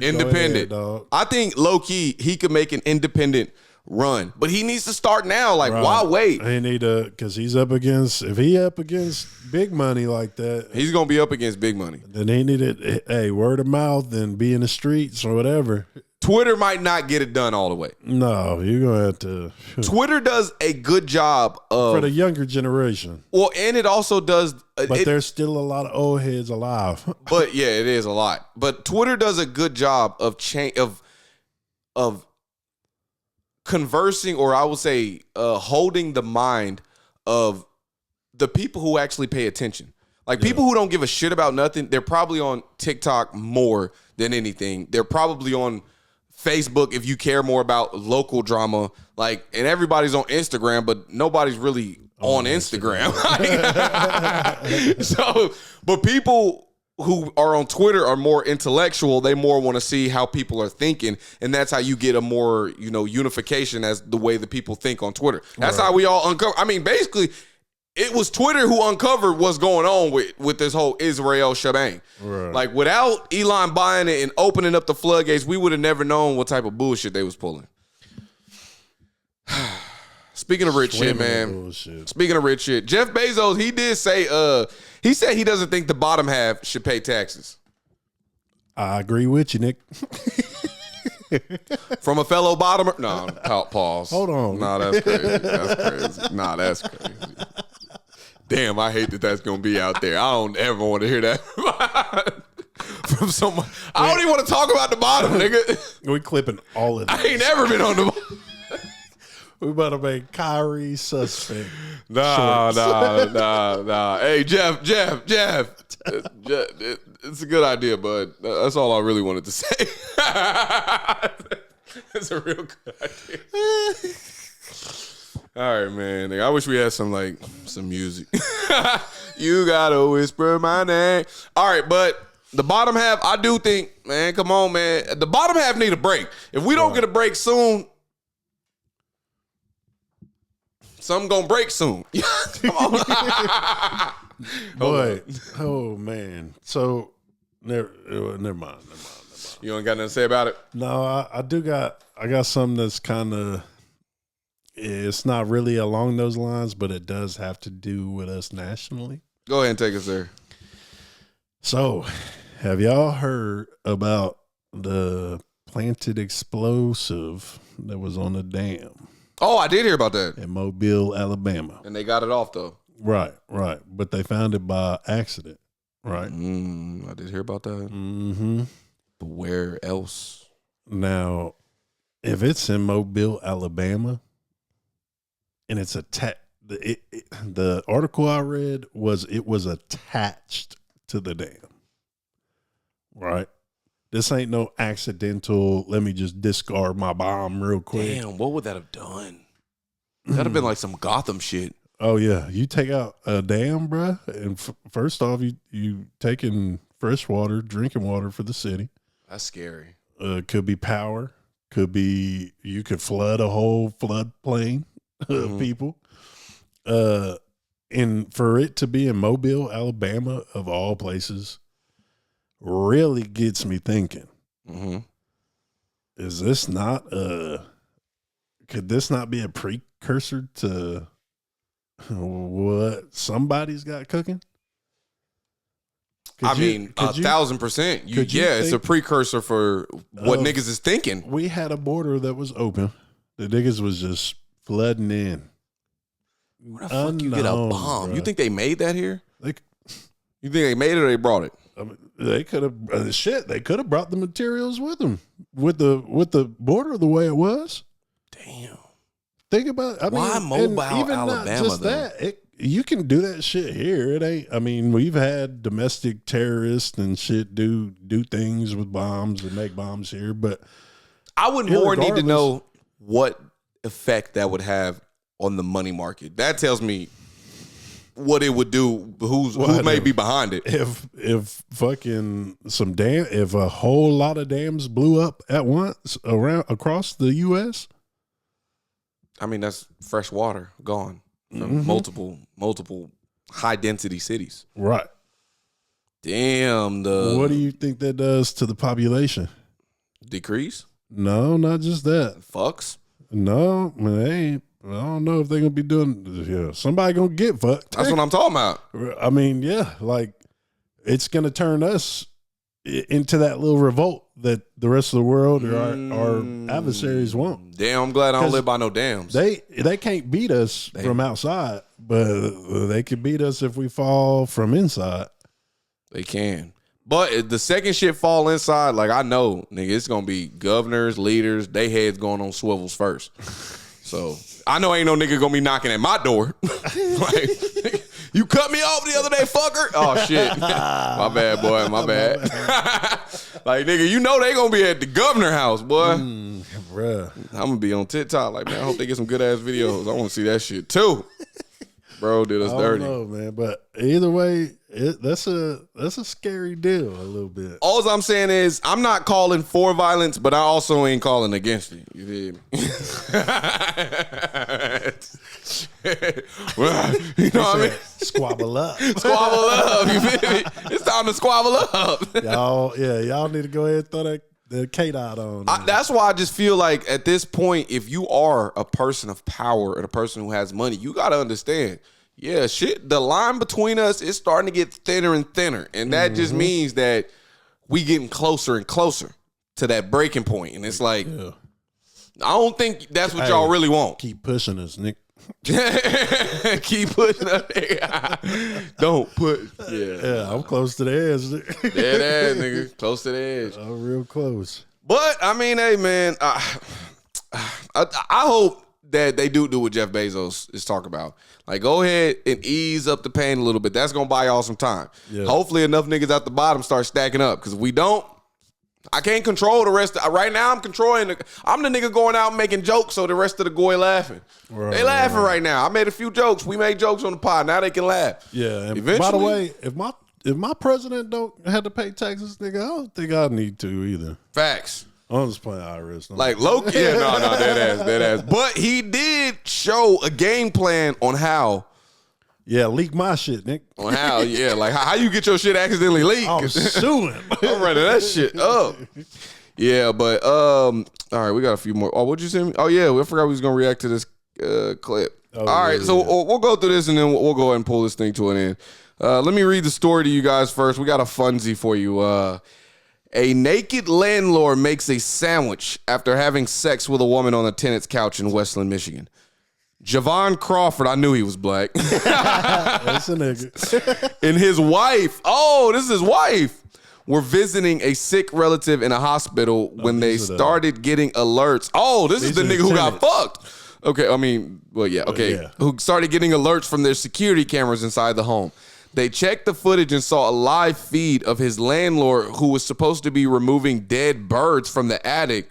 Independent. Go ahead, dog. I think low key he could make an independent run, but he needs to start now. Like, why wait? He need to, because he's up against. If he up against big money like that, he's gonna be up against big money. Then he needed word of mouth and be in the streets or whatever. Twitter might not get it done all the way. No, you're gonna have to. Twitter does a good job of for the younger generation. Well, and it also does. But there's still a lot of old heads alive. But yeah, it is a lot. But Twitter does a good job of of conversing, or I would say holding the mind of the people who actually pay attention. Like people who don't give a shit about nothing, they're probably on TikTok more than anything. They're probably on Facebook if you care more about local drama. Like, and everybody's on Instagram, but nobody's really on Instagram. So, but people who are on Twitter are more intellectual. They more want to see how people are thinking, and that's how you get a more, unification as the way the people think on Twitter. That's how we all uncover. I mean, basically, it was Twitter who uncovered what's going on with this whole Israel shebang. Right. Like, without Elon buying it and opening up the floodgates, we would have never known what type of bullshit they was pulling. Speaking of rich shit, man. Bullshit. Speaking of rich shit, Jeff Bezos, he did say, he said he doesn't think the bottom half should pay taxes. I agree with you, Nick. From a fellow bottomer? No, pause. Hold on. No, that's crazy. That's crazy. No, that's crazy. Damn, I hate that that's going to be out there. I don't ever want to hear that from someone. I don't even want to talk about the bottom, nigga. We clipping all of this. I ain't never been on the bottom. We about to make Kyrie suspect. Nah. Hey, Jeff. It's a good idea, bud. That's all I really wanted to say. It's a real good idea. All right, man. I wish we had some music. You gotta whisper my name. All right, but the bottom half, I do think, man, come on, man. The bottom half need a break. If we don't get a break soon, something gonna break soon. Come on. Boy, oh man. So never mind. You ain't got nothing to say about it? No, I got something that's kind of, it's not really along those lines, but it does have to do with us nationally. Go ahead and take us there. So, have y'all heard about the planted explosive that was on the dam? Oh, I did hear about that. In Mobile, Alabama. And they got it off, though. Right. But they found it by accident, right? I did hear about that. Mm-hmm. But where else? Now, if it's in Mobile, Alabama, and it's the article I read was it was attached to the dam, right? This ain't no accidental, let me just discard my bomb real quick. Damn, what would that have done? That'd have been like some Gotham shit. Oh, yeah. You take out a dam, bruh, and first off, you taking fresh water, drinking water for the city. That's scary. Could be power. Could be, you could flood a whole floodplain of people. And for it to be in Mobile, Alabama, of all places, really gets me thinking. Mm-hmm. Is this not could this not be a precursor to what somebody's got cooking? I mean, 1,000%. It's a precursor for what niggas is thinking. We had a border that was open. The niggas was just flooding in. Where the fuck you get a bomb? Bro. You think they made that here? You think they made it or they brought it? I mean, they could have they could have brought the materials with them with the border the way it was. Damn. Think about it. Why Mobile, Alabama? Not just that. You can do that shit here. It ain't. I mean, we've had domestic terrorists and shit do things with bombs and make bombs here, but I would more need to know what effect that would have on the money market. That tells me what it would do. Who may be behind it? If fucking if a whole lot of dams blew up at once across the U.S. I mean, that's fresh water gone from multiple high density cities. Right. Damn. What do you think that does to the population? Decrease? No, not just that. Fucks? No, man, I don't know if they're gonna be doing. Yeah, somebody gonna get fucked. That's what I'm talking about. I mean, yeah, like it's gonna turn us into that little revolt that the rest of the world or our adversaries won't. Damn, I'm glad I don't live by no dams. They can't beat us from outside, but they can beat us if we fall from inside. They can. But if the second shit fall inside, like I know, nigga, it's going to be governors, leaders, they heads going on swivels first. So I know ain't no nigga going to be knocking at my door. Like, you cut me off the other day, fucker. Oh, shit. My bad, boy. My bad. Like, nigga, you know they going to be at the governor house, boy. Bruh. I'm going to be on TikTok. Like, man, I hope they get some good-ass videos. I want to see that shit, too. Bro did us dirty. I don't know, man. But either way, that's a scary deal a little bit. All I'm saying is I'm not calling for violence, but I also ain't calling against it. You feel me? Well, you know what I mean? Squabble up. Squabble up. You feel me? It's time to squabble up. Y'all need to go ahead and throw the K-Dot on. That's why I just feel like at this point, if you are a person of power and a person who has money, you got to understand, yeah, shit, the line between us is starting to get thinner and thinner. And that just means that we getting closer and closer to that breaking point. And it's like, I don't think that's what y'all really want. Keep pushing us, Nick. Keep pushing us. Don't put. Yeah, I'm close to the edge. Dead ass, nigga. Close to the edge. I'm real close. But, I mean, hey, man, I hope that they do what Jeff Bezos is talking about. Like, go ahead and ease up the pain a little bit. That's going to buy y'all some time. Yeah. Hopefully enough niggas at the bottom start stacking up. Because if we don't, I can't control the rest. Right now, I'm controlling. I'm the nigga going out and making jokes so the rest of the goy laughing. Right, they laughing right now. I made a few jokes. We made jokes on the pod. Now they can laugh. Yeah. And eventually, by the way, if my president don't have to pay taxes, nigga, I don't think I need to either. Facts. I'm just playing IRS. Like Loki. Yeah, no, that ass. But he did show a game plan on how. Yeah, leak my shit, Nick. On how, like how you get your shit accidentally leaked. I'm suing. I'm running that shit up. Yeah, but all right, we got a few more. Oh, what'd you send me? Oh yeah, I forgot we was gonna react to this clip. All right, so we'll go through this and then we'll go ahead and pull this thing to an end. Let me read the story to you guys first. We got a funzie for you. A naked landlord makes a sandwich after having sex with a woman on a tenant's couch in Westland, Michigan. Javon Crawford, I knew he was black. That's a nigga. And his wife, this is his wife, were visiting a sick relative in a hospital when they started getting alerts. Oh, this is the nigga who got fucked. Okay, I mean, well, yeah, okay. Yeah. Who started getting alerts from their security cameras inside the home. They checked the footage and saw a live feed of his landlord, who was supposed to be removing dead birds from the attic,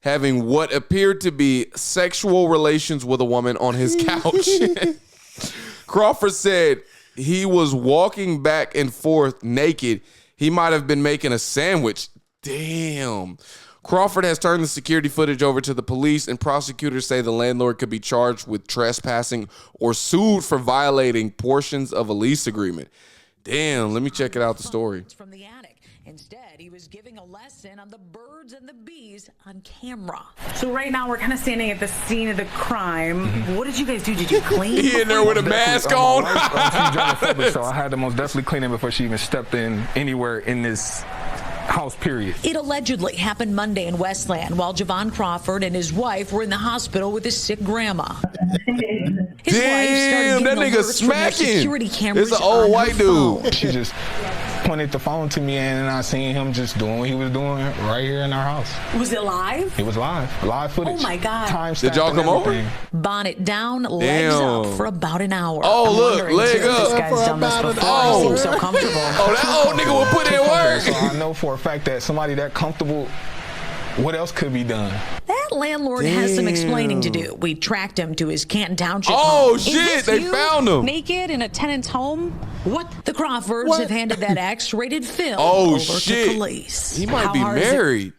having what appeared to be sexual relations with a woman on his couch. Crawford said he was walking back and forth naked. He might have been making a sandwich. Damn. Crawford has turned the security footage over to the police, and prosecutors say the landlord could be charged with trespassing or sued for violating portions of a lease agreement. Damn, let me check it out, the story. From the attic. Instead, he was giving a lesson on the birds and the bees on camera. So right now we're kind of standing at the scene of the crime. What did you guys do? Did you clean? He in there with a mask on. She's germophobic, so I had to most definitely clean it before she even stepped in anywhere in this house, period. It allegedly happened Monday in Westland while Javon Crawford and his wife were in the hospital with his sick grandma. His wife started that nigga smacking. Security cameras. It's an old white dude. She just pointed the phone to me, and I seen him just doing what he was doing right here in our house. Was it live? It was live footage. Oh my God. Did y'all come over? Bonnet down, legs up for about an hour. Oh, look, leg up. This guy's done this before. He seems so comfortable. Oh, that old nigga will put in work. So I know for a fact that somebody that comfortable, what else could be done? That landlord has some explaining to do. We tracked him to his Canton Township home. home. Shit, they found him. Naked in a tenant's home? What? The Crawfords have handed that X-rated film over to police. He might be married.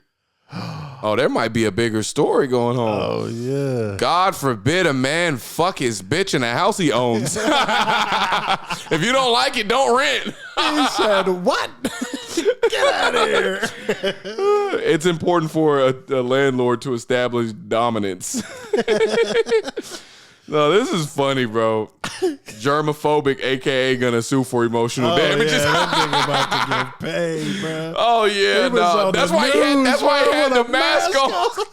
Oh, there might be a bigger story going on. Oh, yeah. God forbid a man fuck his bitch in a house he owns. If you don't like it, don't rent. He said, what? Get out of here. It's important for a landlord to establish dominance. No, this is funny, bro. Germophobic, aka gonna sue for emotional damages. Yeah, that nigga about to get paid, bro. Oh yeah, no. That's why he had the mask on.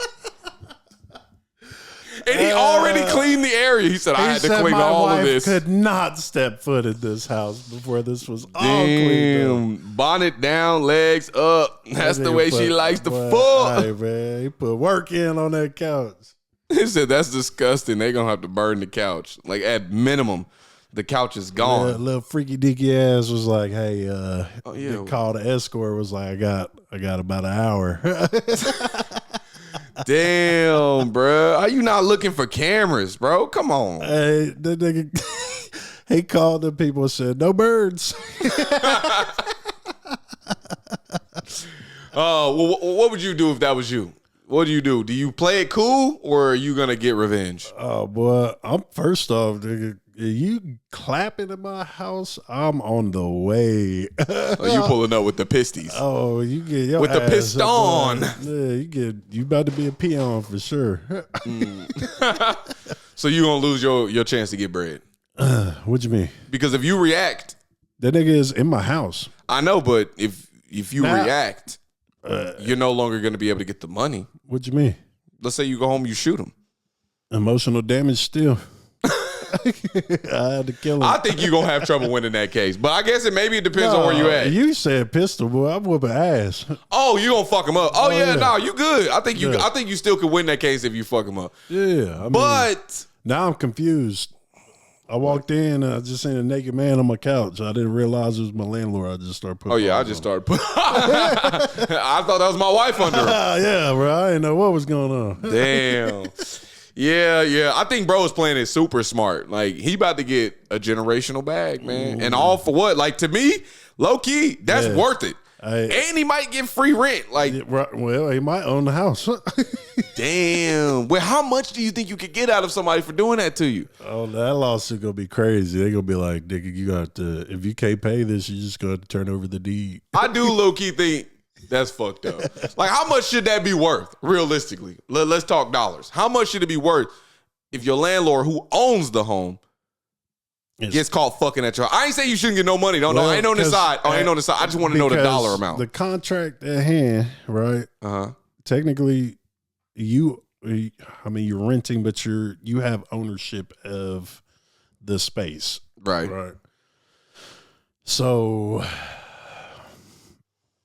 And he already cleaned the area. He said, I had to clean all of this. Could not step foot in this house before this was all cleaned up. Bonnet down, legs up. That's the way she likes to fuck. Hey, man, he put work in on that couch. He said, that's disgusting. They gonna have to burn the couch. Like, at minimum, the couch is gone. Yeah, little freaky dicky ass was like, hey, called the escort, was like, I got about an hour. Damn, bro. How you not looking for cameras, bro? Come on. Hey, that nigga, he called the people and said, no birds. Well, what would you do if that was you? What do you do? Do you play it cool or are you going to get revenge? Oh, boy. I'm first off, nigga, you clapping in my house, I'm on the way. You pulling up with the pisties. Oh, you get your with the piston. Yeah, you about to be a peon for sure. So you going to lose your chance to get bread. What you mean? Because if you react. That nigga is in my house. I know, but if you react, you're no longer going to be able to get the money. What you mean? Let's say you go home, you shoot him. Emotional damage still. I had to kill him. I think you're going to have trouble winning that case. But I guess maybe it depends on where you at. You said pistol, boy. I'm whooping ass. Oh, you going to fuck him up. Oh yeah, no, you good. I think you still could win that case if you fuck him up. Yeah. But now I'm confused. I walked in and I just seen a naked man on my couch. I didn't realize it was my landlord. I just started putting. Oh yeah, I just started putting. I thought that was my wife under her. Yeah, bro. I didn't know what was going on. Damn. Yeah. I think bro is playing it super smart. Like, he about to get a generational bag, man. And all for what? Like, to me, low key, that's worth it. And he might get free rent. Like, well, he might own the house. Damn. Well, how much do you think you could get out of somebody for doing that to you? Oh, that lawsuit gonna be crazy. They gonna be like, nigga, you got to, if you can't pay this, you just gonna have to turn over the deed. I do low key think that's fucked up. Like, how much should that be worth, realistically? Let's talk dollars. How much should it be worth if your landlord who owns the home gets caught fucking at your house? I ain't saying you shouldn't get no money. No, I ain't on this side. I ain't on this side. I just want to know the dollar amount. The contract at hand, right? Technically, you're renting, but you have ownership of the space. Right. So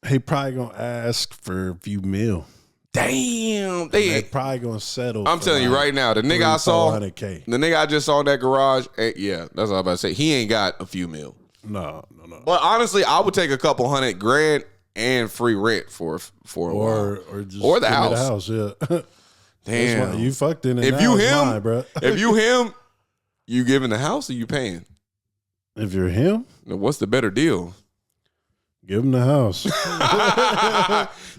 he probably gonna ask for a few mil. Damn, they probably gonna settle. I'm telling you right now, the nigga I saw, the 400K. nigga I just saw in that garage, that's what I'm about to say. He ain't got a few mil. No. But honestly, I would take a couple $100,000 and free rent for a while. Or the house. Yeah. Damn, you fucked in it. If you him, mine, bro. If you him, you giving the house or you paying? If you're him, what's the better deal? Give him the house. You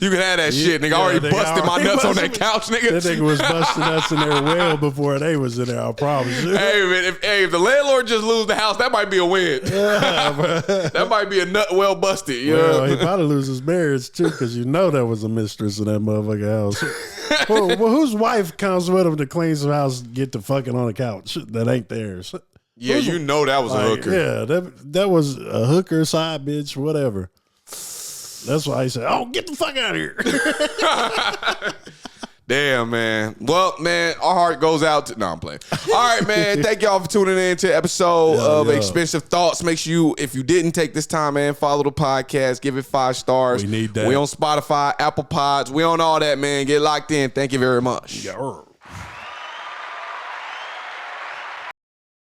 can have that shit, nigga. I already busted my nuts on that couch, nigga. That nigga was busting nuts in there well before they was in there, I promise you. Hey, man, if the landlord just lose the house, that might be a win. Yeah, bro. That might be a nut well busted. You know? He probably lose his marriage, too, because you know there was a mistress in that motherfucking house. well, whose wife comes with him to clean some house and get the fucking on the couch that ain't theirs? Yeah, you know that was a hooker. Yeah, that was a hooker, side bitch, whatever. That's why he said, "Oh, get the fuck out of here." Damn, man. Well, man, our heart goes out to... No, I'm playing. All right, man. Thank y'all for tuning in to episode of Expensive Thoughts. Make sure you, if you didn't take this time, man, follow the podcast. Give it 5 stars. We need that. We on Spotify, Apple Pods. We on all that, man. Get locked in. Thank you very much. Yeah.